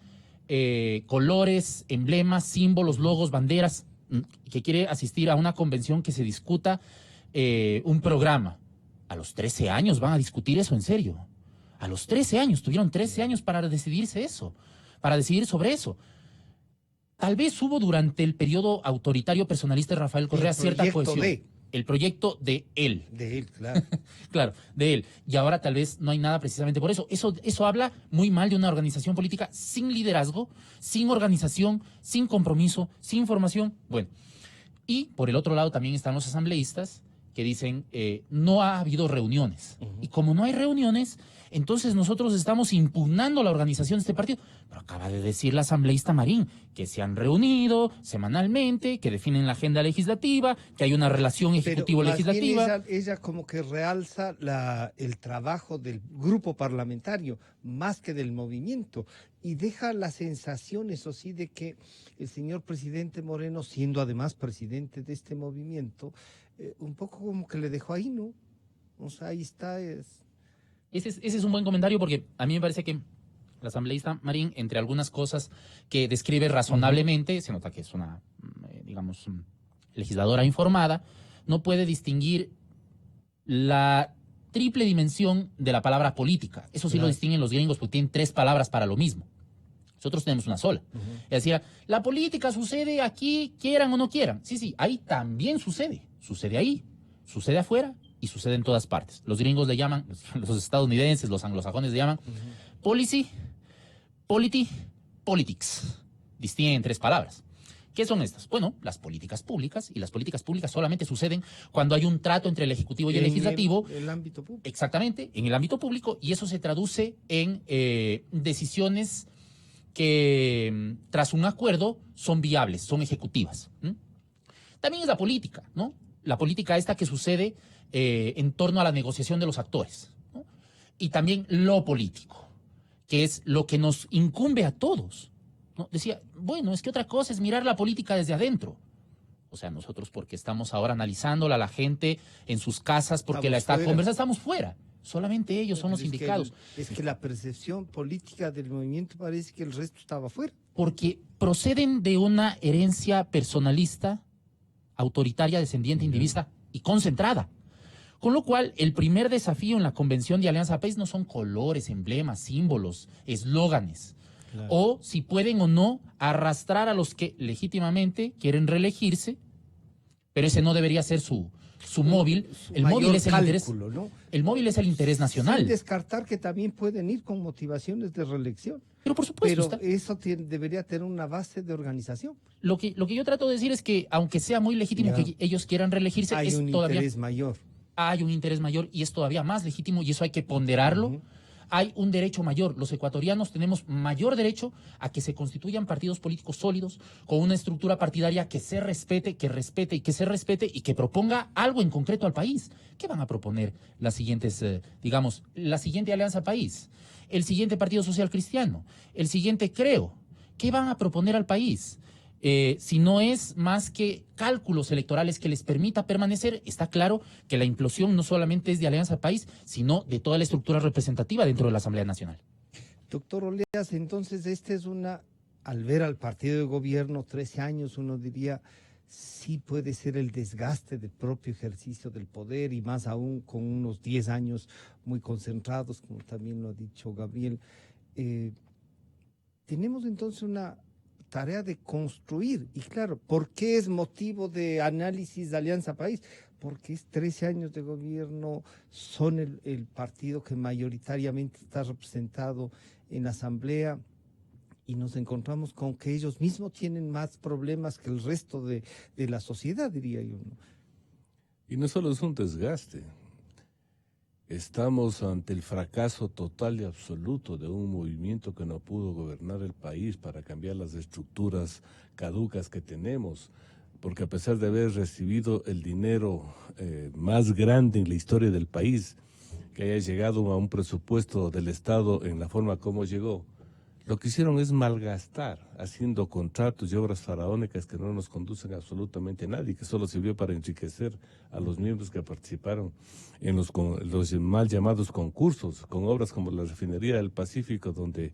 colores, emblemas, símbolos, logos, banderas, que quiere asistir a una convención que se discuta un programa. A los 13 años van a discutir eso, en serio. A los 13 años, tuvieron 13 años para decidirse eso, para decidir sobre eso. Tal vez hubo durante el periodo autoritario personalista de Rafael Correa cierta cohesión. El proyecto de él. De él, claro. Claro, de él. Y ahora tal vez no hay nada precisamente por eso. Eso habla muy mal de una organización política sin liderazgo, sin organización, sin compromiso, sin formación. Bueno, y por el otro lado también están los asambleístas que dicen no ha habido reuniones. Y como no hay reuniones, entonces nosotros estamos impugnando la organización de este partido. Pero acaba de decir la asambleísta Marín que se han reunido semanalmente, que definen la agenda legislativa, que hay una relación ejecutivo-legislativa. Ella como que realza el trabajo del grupo parlamentario más que del movimiento y deja la sensación, eso sí, de que el señor presidente Moreno, siendo además presidente de este movimiento, un poco como que le dejó ahí, ¿no? O sea, ahí está. Ese es un buen comentario porque a mí me parece que la asambleísta Marín, entre algunas cosas que describe razonablemente, se nota que es una, digamos, legisladora informada, no puede distinguir la triple dimensión de la palabra política. Eso sí lo distinguen los gringos porque tienen 3 palabras para lo mismo. Nosotros tenemos una sola. Es decir, la política sucede aquí, quieran o no quieran. Sí, ahí también sucede. Sucede ahí, sucede afuera y sucede en todas partes. Los gringos le llaman, los estadounidenses, los anglosajones le llaman policy, polity, politics. Distinguen en 3 palabras. ¿Qué son estas? Bueno, las políticas públicas, y las políticas públicas solamente suceden cuando hay un trato entre el Ejecutivo y el Legislativo. En el ámbito público. Exactamente, en el ámbito público, y eso se traduce en decisiones que tras un acuerdo son viables, son ejecutivas. También es la política, ¿no? La política esta que sucede en torno a la negociación de los actores, ¿no? Y también lo político, que es lo que nos incumbe a todos, ¿no? Decía, bueno, es que otra cosa es mirar la política desde adentro. O sea, nosotros porque estamos ahora analizándola a la gente en sus casas, porque la está conversando, estamos fuera. Solamente ellos son los indicados. Es que la percepción política del movimiento parece que el resto estaba fuera. Porque proceden de una herencia personalista, autoritaria, descendiente, individualista y concentrada. Con lo cual, el primer desafío en la Convención de Alianza País no son colores, emblemas, símbolos, eslóganes. Claro. O si pueden o no arrastrar a los que legítimamente quieren reelegirse, pero ese no debería ser su móvil. El móvil es el interés, ¿no? El móvil es el interés nacional. Sin descartar que también pueden ir con motivaciones de reelección. Pero por supuesto. Pero eso debería tener una base de organización. Lo que yo trato de decir es que, aunque sea muy legítimo que ellos quieran reelegirse, hay un interés mayor. Hay un interés mayor y es todavía más legítimo y eso hay que ponderarlo. Hay un derecho mayor. Los ecuatorianos tenemos mayor derecho a que se constituyan partidos políticos sólidos con una estructura partidaria que se respete, que respete y que se respete y que proponga algo en concreto al país. ¿Qué van a proponer las siguientes, la siguiente Alianza País, el siguiente Partido Social Cristiano, el siguiente Creo? ¿Qué van a proponer al país? Si no es más que cálculos electorales que les permita permanecer, está claro que la implosión no solamente es de Alianza País, sino de toda la estructura representativa dentro de la Asamblea Nacional. Doctor Oleas, entonces al ver al partido de gobierno 13 años, uno diría, sí puede ser el desgaste del propio ejercicio del poder y más aún con unos 10 años muy concentrados, como también lo ha dicho Gabriel. Tenemos entonces una tarea de construir, y claro, ¿por qué es motivo de análisis de Alianza País? Porque es 13 años de gobierno, son el partido que mayoritariamente está representado en la Asamblea, y nos encontramos con que ellos mismos tienen más problemas que el resto de la sociedad, diría yo, ¿no? Y no solo es un desgaste. Estamos ante el fracaso total y absoluto de un movimiento que no pudo gobernar el país para cambiar las estructuras caducas que tenemos, porque a pesar de haber recibido el dinero más grande en la historia del país, que haya llegado a un presupuesto del Estado en la forma como llegó, lo que hicieron es malgastar, haciendo contratos y obras faraónicas que no nos conducen a absolutamente nadie, que solo sirvió para enriquecer a los miembros que participaron en los mal llamados concursos, con obras como la refinería del Pacífico, donde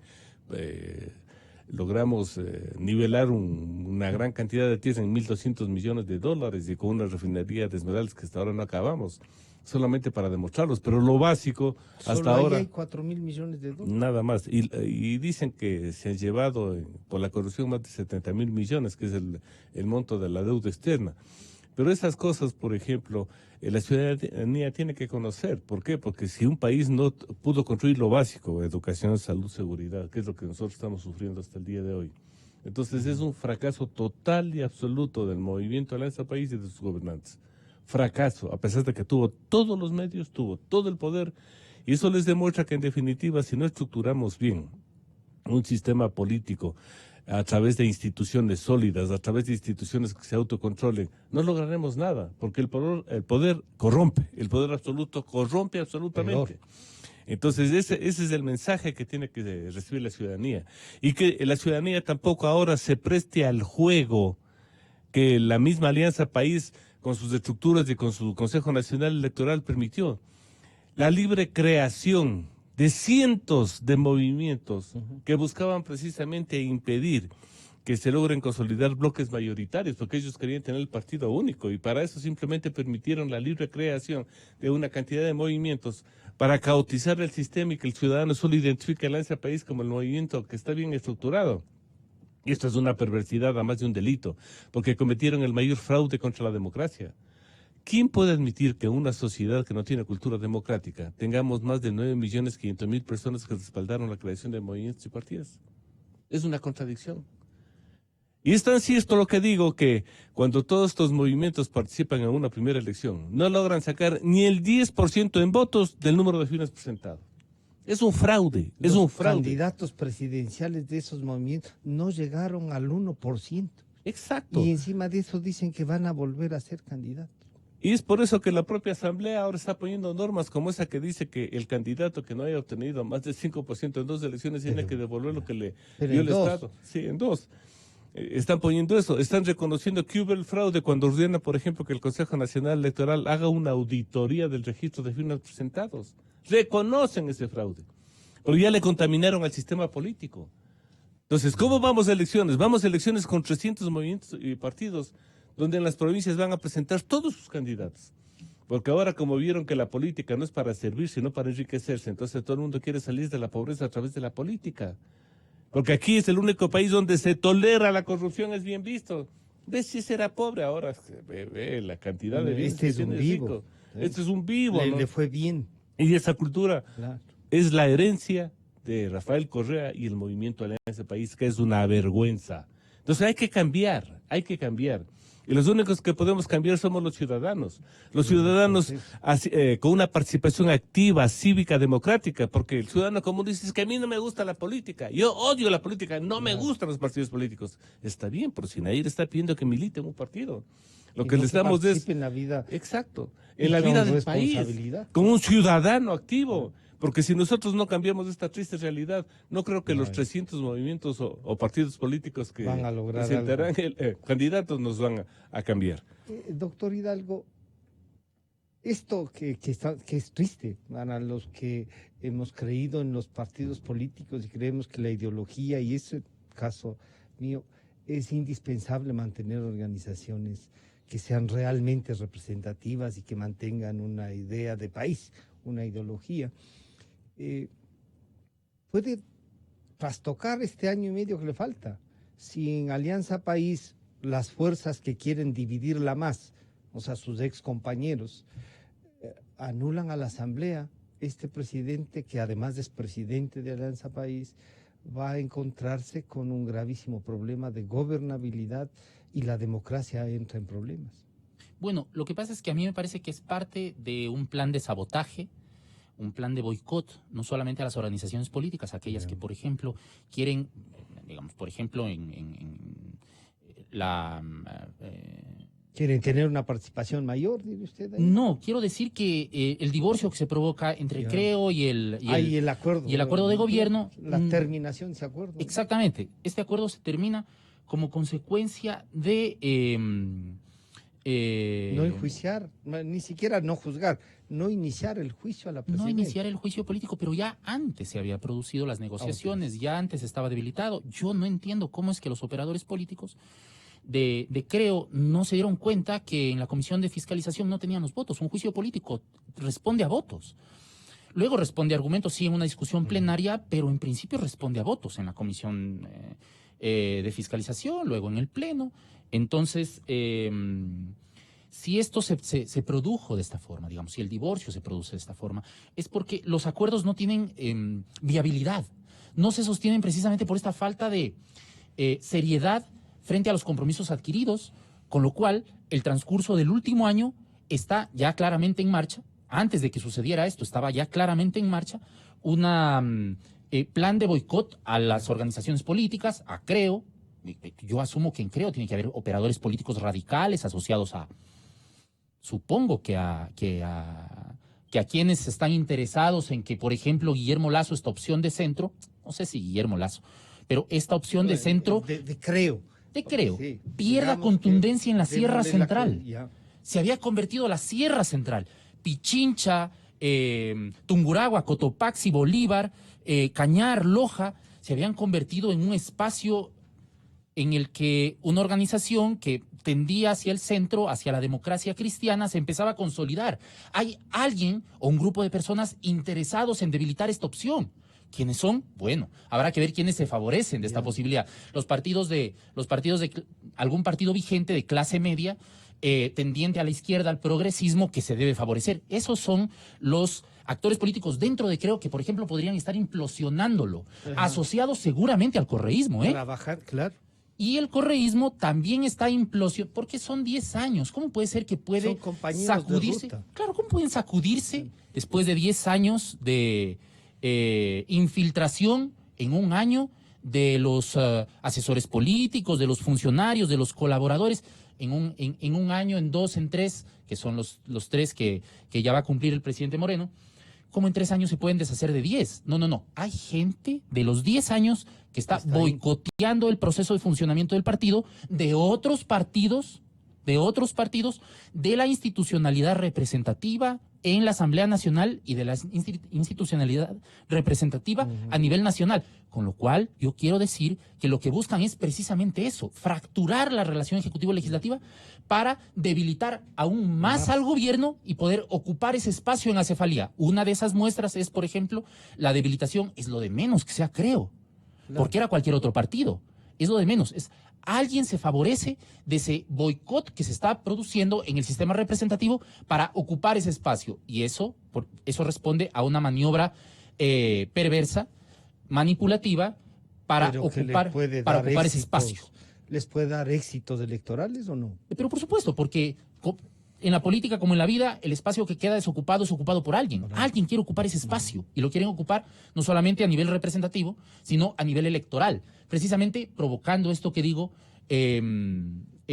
logramos nivelar una gran cantidad de tierra en $1.200 millones, y con una refinería de esmeraldas que hasta ahora no acabamos, solamente para demostrarlos, pero lo básico hasta Solo ahora... hay $4.000 millones. Nada más. Y dicen que se han llevado por la corrupción más de 70.000 millones, que es el monto de la deuda externa. Pero esas cosas, por ejemplo, la ciudadanía tiene que conocer. ¿Por qué? Porque si un país no pudo construir lo básico, educación, salud, seguridad, que es lo que nosotros estamos sufriendo hasta el día de hoy, entonces es un fracaso total y absoluto del movimiento Alianza País y de sus gobernantes. Fracaso, a pesar de que tuvo todos los medios, tuvo todo el poder, y eso les demuestra que en definitiva, si no estructuramos bien un sistema político a través de instituciones sólidas, a través de instituciones que se autocontrolen, no lograremos nada, porque el poder corrompe, el poder absoluto corrompe absolutamente. Entonces ese es el mensaje que tiene que recibir la ciudadanía, y que la ciudadanía tampoco ahora se preste al juego que la misma Alianza País, con sus estructuras y con su Consejo Nacional Electoral, permitió. La libre creación de cientos de movimientos que buscaban precisamente impedir que se logren consolidar bloques mayoritarios, porque ellos querían tener el partido único, y para eso simplemente permitieron la libre creación de una cantidad de movimientos para caotizar el sistema y que el ciudadano solo identifique a la Alianza País como el movimiento que está bien estructurado. Y esto es una perversidad, además de un delito, porque cometieron el mayor fraude contra la democracia. ¿Quién puede admitir que en una sociedad que no tiene cultura democrática tengamos más de 9.500.000 personas que respaldaron la creación de movimientos y partidos? Es una contradicción. Y es tan cierto lo que digo, que cuando todos estos movimientos participan en una primera elección, no logran sacar ni el 10% en votos del número de firmas presentadas. Es un fraude, es un fraude. Los candidatos presidenciales de esos movimientos no llegaron al 1%. Exacto. Y encima de eso dicen que van a volver a ser candidatos. Y es por eso que la propia Asamblea ahora está poniendo normas como esa que dice que el candidato que no haya obtenido más del 5% en 2 elecciones tiene que devolver lo que le dio el Estado. Sí, en 2. Están poniendo eso, están reconociendo que hubo el fraude cuando ordena, por ejemplo, que el Consejo Nacional Electoral haga una auditoría del registro de firmas presentados. Reconocen ese fraude, porque ya le contaminaron al sistema político. Entonces, ¿cómo vamos a elecciones? Vamos a elecciones con 300 movimientos y partidos, donde en las provincias van a presentar todos sus candidatos. Porque ahora, como vieron que la política no es para servir, sino para enriquecerse, entonces todo el mundo quiere salir de la pobreza a través de la política. Porque aquí es el único país donde se tolera la corrupción, es bien visto. ¿Ves si será pobre ahora? Ve la cantidad de bienes que tiene rico. Este es un vivo. Le fue bien. Y esa cultura Claro. es la herencia de Rafael Correa y el movimiento Alianza País, que es una vergüenza. Entonces hay que cambiar, hay que cambiar. Y los únicos que podemos cambiar somos los ciudadanos. Los ciudadanos con una participación activa, cívica, democrática, porque el ciudadano común dice que a mí no me gusta la política, yo odio la política, no me gustan los partidos políticos. Está bien, pero si nadie le está pidiendo que milite en un partido. Lo que le estamos es... en la vida. Exacto, en la vida del país, como un ciudadano activo. Porque si nosotros no cambiamos esta triste realidad, no creo que los 300 movimientos o partidos políticos que van a lograr presentarán candidatos nos van a cambiar. Doctor Hidalgo, esto que es triste para los que hemos creído en los partidos políticos y creemos que la ideología, y ese caso mío, es indispensable mantener organizaciones que sean realmente representativas y que mantengan una idea de país, una ideología. Puede trastocar este año y medio que le falta. Si en Alianza País las fuerzas que quieren dividirla más, o sea, sus ex compañeros, anulan a la Asamblea, este presidente, que además es presidente de Alianza País, va a encontrarse con un gravísimo problema de gobernabilidad y la democracia entra en problemas. Bueno, lo que pasa es que a mí me parece que es parte de un plan de sabotaje, un plan de boicot, no solamente a las organizaciones políticas, aquellas que, por ejemplo, quieren, digamos, por ejemplo, en la... ¿Quieren tener una participación mayor, dice usted? Ahí? No, quiero decir que el divorcio que se provoca entre Creo y el acuerdo. y el acuerdo de gobierno... La terminación de ese acuerdo. Exactamente. Este acuerdo se termina como consecuencia de... no enjuiciar, ni siquiera no juzgar, no iniciar el juicio a la no presidenta. iniciar el juicio político, pero ya antes se había producido las negociaciones, ya antes estaba debilitado. Yo no entiendo cómo es que los operadores políticos de Creo no se dieron cuenta que en la comisión de fiscalización no tenían los votos. Un juicio político responde a votos. Luego responde a argumentos, sí, en una discusión plenaria, pero en principio responde a votos en la comisión de fiscalización, luego en el pleno. Entonces, si esto se produjo de esta forma, digamos, si el divorcio se produce de esta forma, es porque los acuerdos no tienen viabilidad, no se sostienen precisamente por esta falta de seriedad frente a los compromisos adquiridos, con lo cual el transcurso del último año está ya claramente en marcha. Antes de que sucediera esto, estaba ya claramente en marcha un plan de boicot a las organizaciones políticas, a Creo. Yo asumo que en Creo tiene que haber operadores políticos radicales asociados a, supongo que a quienes están interesados en que, por ejemplo, Guillermo Lasso, esta opción de centro, no sé si Guillermo Lasso, pero esta opción de centro... De Creo. De Creo, Sí, pierda contundencia en la Sierra Central. Ya. Se había convertido la Sierra Central. Pichincha, Tungurahua, Cotopaxi, Bolívar, Cañar, Loja, se habían convertido en un espacio en el que una organización que tendía hacia el centro, hacia la democracia cristiana, se empezaba a consolidar. Hay alguien o un grupo de personas interesados en debilitar esta opción. ¿Quiénes son? Bueno, habrá que ver quiénes se favorecen de esta posibilidad. Los partidos de algún partido vigente de clase media, tendiente a la izquierda, al progresismo, que se debe favorecer. Esos son los actores políticos dentro de Creo que, por ejemplo, podrían estar implosionándolo, asociados seguramente al correísmo, Trabajar, claro. Y el correísmo también está implosionando, porque son 10 años. ¿Cómo puede ser que puede Son compañeros sacudirse? de ruta. Claro, ¿cómo pueden sacudirse después de 10 años de infiltración en un año de los asesores políticos, de los funcionarios, de los colaboradores, en un año, en 2, en 3, que son los 3 que ya va a cumplir el presidente Moreno? ¿Cómo en 3 años se pueden deshacer de 10? No. Hay gente de los 10 años que está boicoteando el proceso de funcionamiento del partido, de otros partidos, de la institucionalidad representativa en la Asamblea Nacional y de la institucionalidad representativa a nivel nacional. Con lo cual, yo quiero decir que lo que buscan es precisamente eso, fracturar la relación ejecutivo-legislativa para debilitar aún más al gobierno y poder ocupar ese espacio en acefalía. Una de esas muestras es, por ejemplo, la debilitación, es lo de menos que sea Creo, porque era cualquier otro partido, es lo de menos, alguien se favorece de ese boicot que se está produciendo en el sistema representativo para ocupar ese espacio. Y eso responde a una maniobra perversa, manipulativa, para ocupar ese espacio. ¿Les puede dar éxitos electorales o no? Pero por supuesto, porque en la política como en la vida, el espacio que queda desocupado es ocupado por alguien. Alguien quiere ocupar ese espacio y lo quieren ocupar no solamente a nivel representativo, sino a nivel electoral, precisamente provocando esto que digo,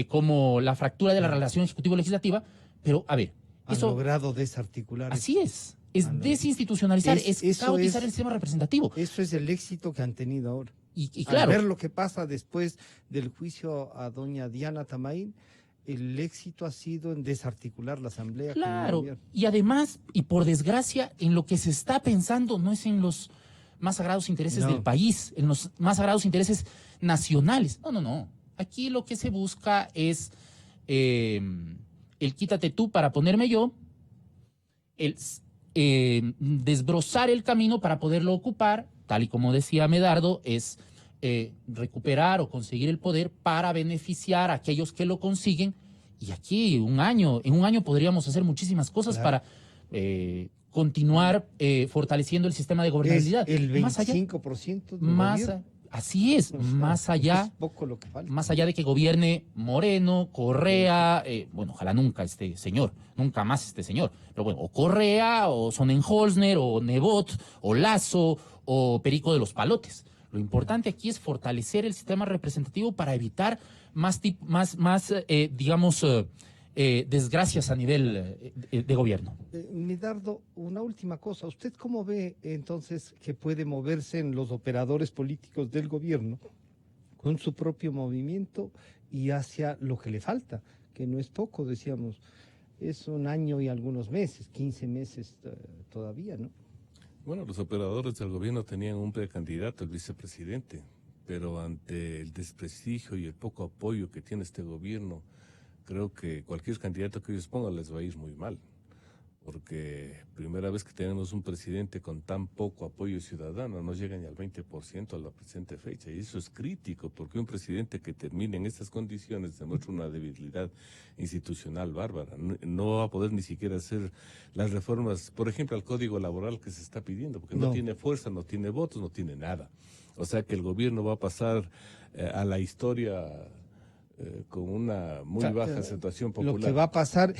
como la fractura de la relación ejecutivo-legislativa. Pero, a ver, Han logrado desarticular. Así es desinstitucionalizar, es caotizar el sistema representativo. Eso es el éxito que han tenido ahora. Y claro, Al ver lo que pasa después del juicio a doña Diana Tamaín, el éxito ha sido en desarticular la Asamblea. Claro, y además, y por desgracia, en lo que se está pensando no es en los más sagrados intereses del país, en los más sagrados intereses nacionales. No. Aquí lo que se busca es el quítate tú para ponerme yo, el desbrozar el camino para poderlo ocupar, tal y como decía Medardo, es recuperar o conseguir el poder para beneficiar a aquellos que lo consiguen. Y aquí en un año podríamos hacer muchísimas cosas para continuar fortaleciendo el sistema de gobernabilidad. Es el 25% del gobierno. Así es, O sea, más allá, es poco lo que falta. más allá de que gobierne Moreno, Correa, bueno, ojalá nunca este señor, nunca más este señor, pero bueno, o Correa, o Sonnenholzner, o Nebot, o Lasso, o Perico de los Palotes. Lo importante aquí es fortalecer el sistema representativo para evitar digamos, desgracias a nivel de gobierno. Medardo, una última cosa. ¿Usted cómo ve entonces que puede moverse en los operadores políticos del gobierno con su propio movimiento y hacia lo que le falta? Que no es poco, decíamos, es un año y algunos meses, 15 meses todavía, ¿no? Bueno, los operadores del gobierno tenían un precandidato, el vicepresidente, pero ante el desprestigio y el poco apoyo que tiene este gobierno, creo que cualquier candidato que ellos pongan les va a ir muy mal, porque primera vez que tenemos un presidente con tan poco apoyo ciudadano, no llega ni al 20% a la presente fecha, y eso es crítico, porque un presidente que termine en estas condiciones demuestra una debilidad institucional bárbara, no va a poder ni siquiera hacer las reformas, por ejemplo, al código laboral que se está pidiendo, porque no tiene fuerza, no tiene votos, no tiene nada. O sea que el gobierno va a pasar a la historia con una muy baja aceptación popular. Lo que va a pasar,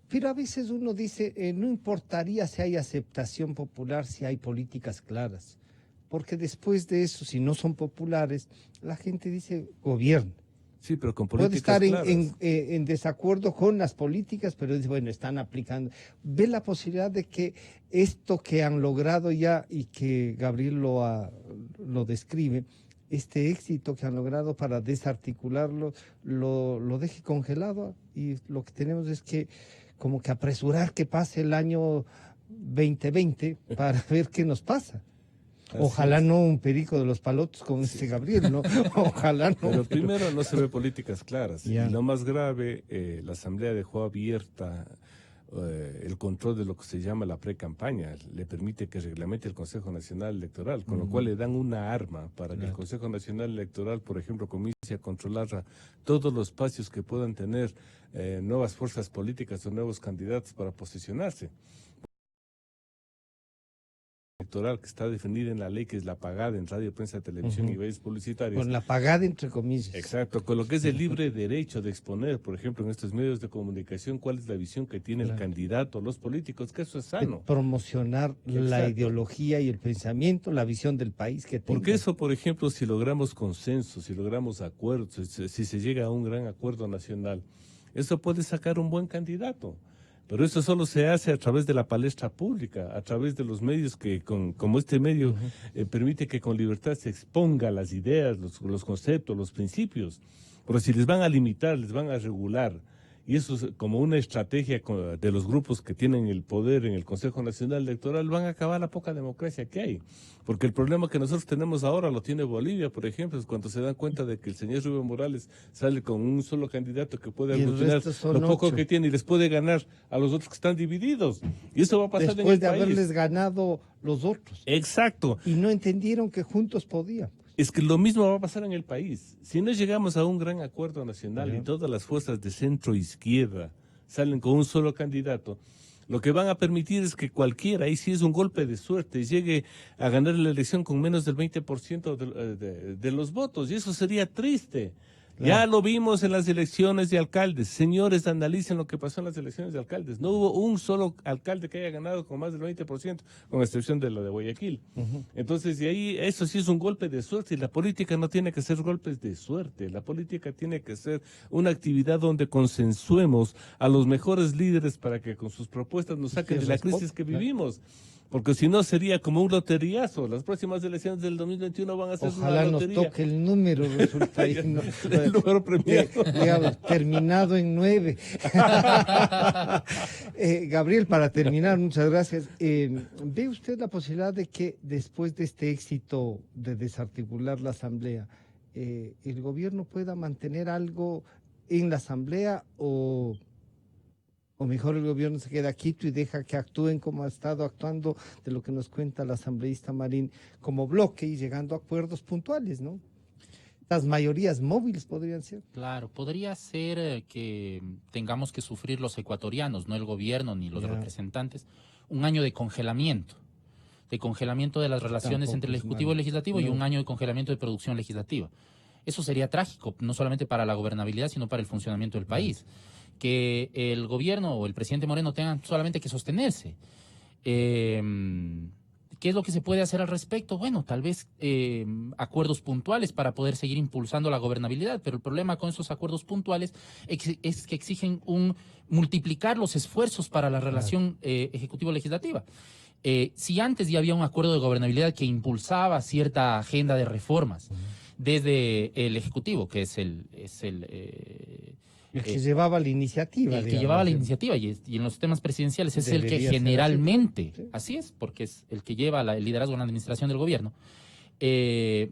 pero a veces uno dice, no importaría si hay aceptación popular, si hay políticas claras, porque después de eso, si no son populares, la gente dice gobierno. Sí, pero con puede políticas estar claras. en desacuerdo con las políticas, pero dice, bueno, están aplicando. ¿Ve la posibilidad de que esto que han logrado ya y que Gabriel lo describe, este éxito que han logrado para desarticularlo, lo deje congelado? Y lo que tenemos es que como que apresurar que pase el año 2020 para ver qué nos pasa. Ojalá no un perico de los palotes con este Gabriel, ¿no? Ojalá no. Pero primero no se ve políticas claras. Ya. Y lo más grave, la Asamblea dejó abierta el control de lo que se llama la pre-campaña. Le permite que reglamente el Consejo Nacional Electoral, con lo cual le dan una arma para que el Consejo Nacional Electoral, por ejemplo, comience a controlar todos los espacios que puedan tener nuevas fuerzas políticas o nuevos candidatos para posicionarse. Electoral que está definida en la ley, que es la pagada en radio, prensa, televisión y medios publicitarios. Con la pagada entre comillas. Exacto, con lo que es el libre derecho de exponer, por ejemplo, en estos medios de comunicación, cuál es la visión que tiene el candidato, los políticos, que eso es sano. Promocionar la ideología y el pensamiento, la visión del país que tenga. Porque eso, por ejemplo, si logramos consenso, si logramos acuerdos, si se llega a un gran acuerdo nacional, eso puede sacar un buen candidato. Pero eso solo se hace a través de la palestra pública, a través de los medios que, como este medio, permite que con libertad se exponga las ideas, los conceptos, los principios. Pero si les van a limitar, les van a regular, y eso es como una estrategia de los grupos que tienen el poder en el Consejo Nacional Electoral, van a acabar la poca democracia que hay. Porque el problema que nosotros tenemos ahora lo tiene Bolivia, por ejemplo, es cuando se dan cuenta de que el señor Evo Morales sale con un solo candidato que puede aglutinar lo poco que tiene y les puede ganar a los otros que están divididos. Y eso va a pasar después en el de país. haberles ganado los otros. Exacto. Y no entendieron que juntos podían. Es que lo mismo va a pasar en el país. Si no llegamos a un gran acuerdo nacional y todas las fuerzas de centro-izquierda salen con un solo candidato, lo que van a permitir es que cualquiera, ahí sí es un golpe de suerte, llegue a ganar la elección con menos del 20% de los votos. Y eso sería triste. Claro. Ya lo vimos en las elecciones de alcaldes. Señores, analicen lo que pasó en las elecciones de alcaldes. No hubo un solo alcalde que haya ganado con más del 20%, con excepción de la de Guayaquil. Entonces, de ahí, eso sí es un golpe de suerte. Y la política no tiene que ser golpes de suerte. La política tiene que ser una actividad donde consensuemos a los mejores líderes para que con sus propuestas nos saquen de la crisis que vivimos. Porque si no sería como un loteriazo. Las próximas elecciones del 2021 van a ser ojalá una lotería. Nos toque el número, resulta ahí, el número premiado. Digamos, terminado en 9. Gabriel, para terminar, muchas gracias. ¿Ve usted la posibilidad de que después de este éxito de desarticular la Asamblea, el gobierno pueda mantener algo en la Asamblea o mejor el gobierno se queda quieto y deja que actúen como ha estado actuando, de lo que nos cuenta la asambleísta Marín, como bloque y llegando a acuerdos puntuales, ¿no? Las mayorías móviles podrían ser. Claro, podría ser que tengamos que sufrir los ecuatorianos, no el gobierno ni los representantes, un año de congelamiento, de congelamiento de las relaciones entre el Ejecutivo y el Legislativo y un año de congelamiento de producción legislativa. Eso sería trágico, no solamente para la gobernabilidad, sino para el funcionamiento del país. Que el gobierno o el presidente Moreno tengan solamente que sostenerse. ¿Qué es lo que se puede hacer al respecto? Bueno, tal vez acuerdos puntuales para poder seguir impulsando la gobernabilidad, pero el problema con esos acuerdos puntuales es que exigen multiplicar los esfuerzos para la relación ejecutivo-legislativa. Si antes ya había un acuerdo de gobernabilidad que impulsaba cierta agenda de reformas desde el Ejecutivo, que es el que llevaba la iniciativa. El que llevaba la iniciativa y en los temas presidenciales es el que generalmente, así es, porque es el que lleva el liderazgo en la administración del gobierno.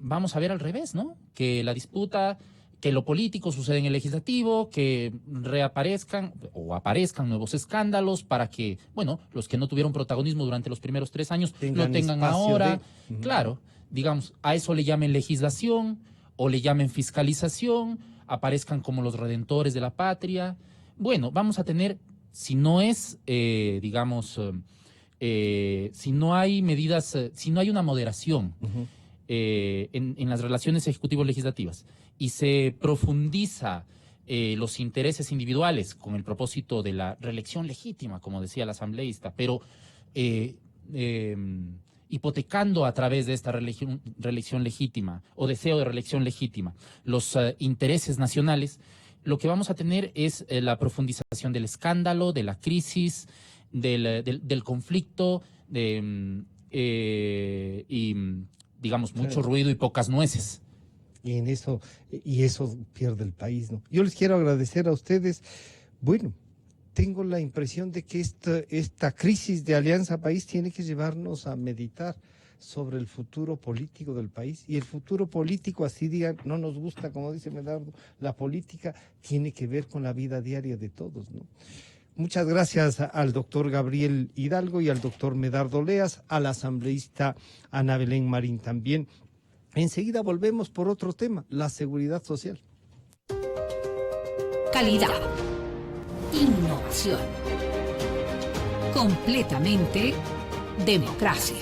Vamos a ver al revés, ¿no? Que la disputa, que lo político sucede en el legislativo, que reaparezcan o aparezcan nuevos escándalos para que, bueno, los que no tuvieron protagonismo durante los primeros 3 años lo tengan ahora. Claro, digamos, a eso le llamen legislación o le llamen fiscalización, aparezcan como los redentores de la patria. Bueno, vamos a tener, si no es, si no hay medidas, si no hay una moderación en las relaciones ejecutivo-legislativas y se profundiza los intereses individuales con el propósito de la reelección legítima, como decía el asambleísta, pero hipotecando a través de esta reelección legítima o deseo de reelección legítima los intereses nacionales, lo que vamos a tener es la profundización del escándalo, de la crisis, del conflicto, y digamos mucho ruido y pocas nueces. Y eso pierde el país, ¿no? Yo les quiero agradecer a ustedes. Bueno, tengo la impresión de que esta crisis de Alianza País tiene que llevarnos a meditar sobre el futuro político del país. Y el futuro político, así digan, no nos gusta, como dice Medardo, la política tiene que ver con la vida diaria de todos, ¿no? Muchas gracias al doctor Gabriel Hidalgo y al doctor Medardo Leas, al asambleísta Ana Belén Marín también. Enseguida volvemos por otro tema, la seguridad social. Calidad. Innovación. Completamente democracia.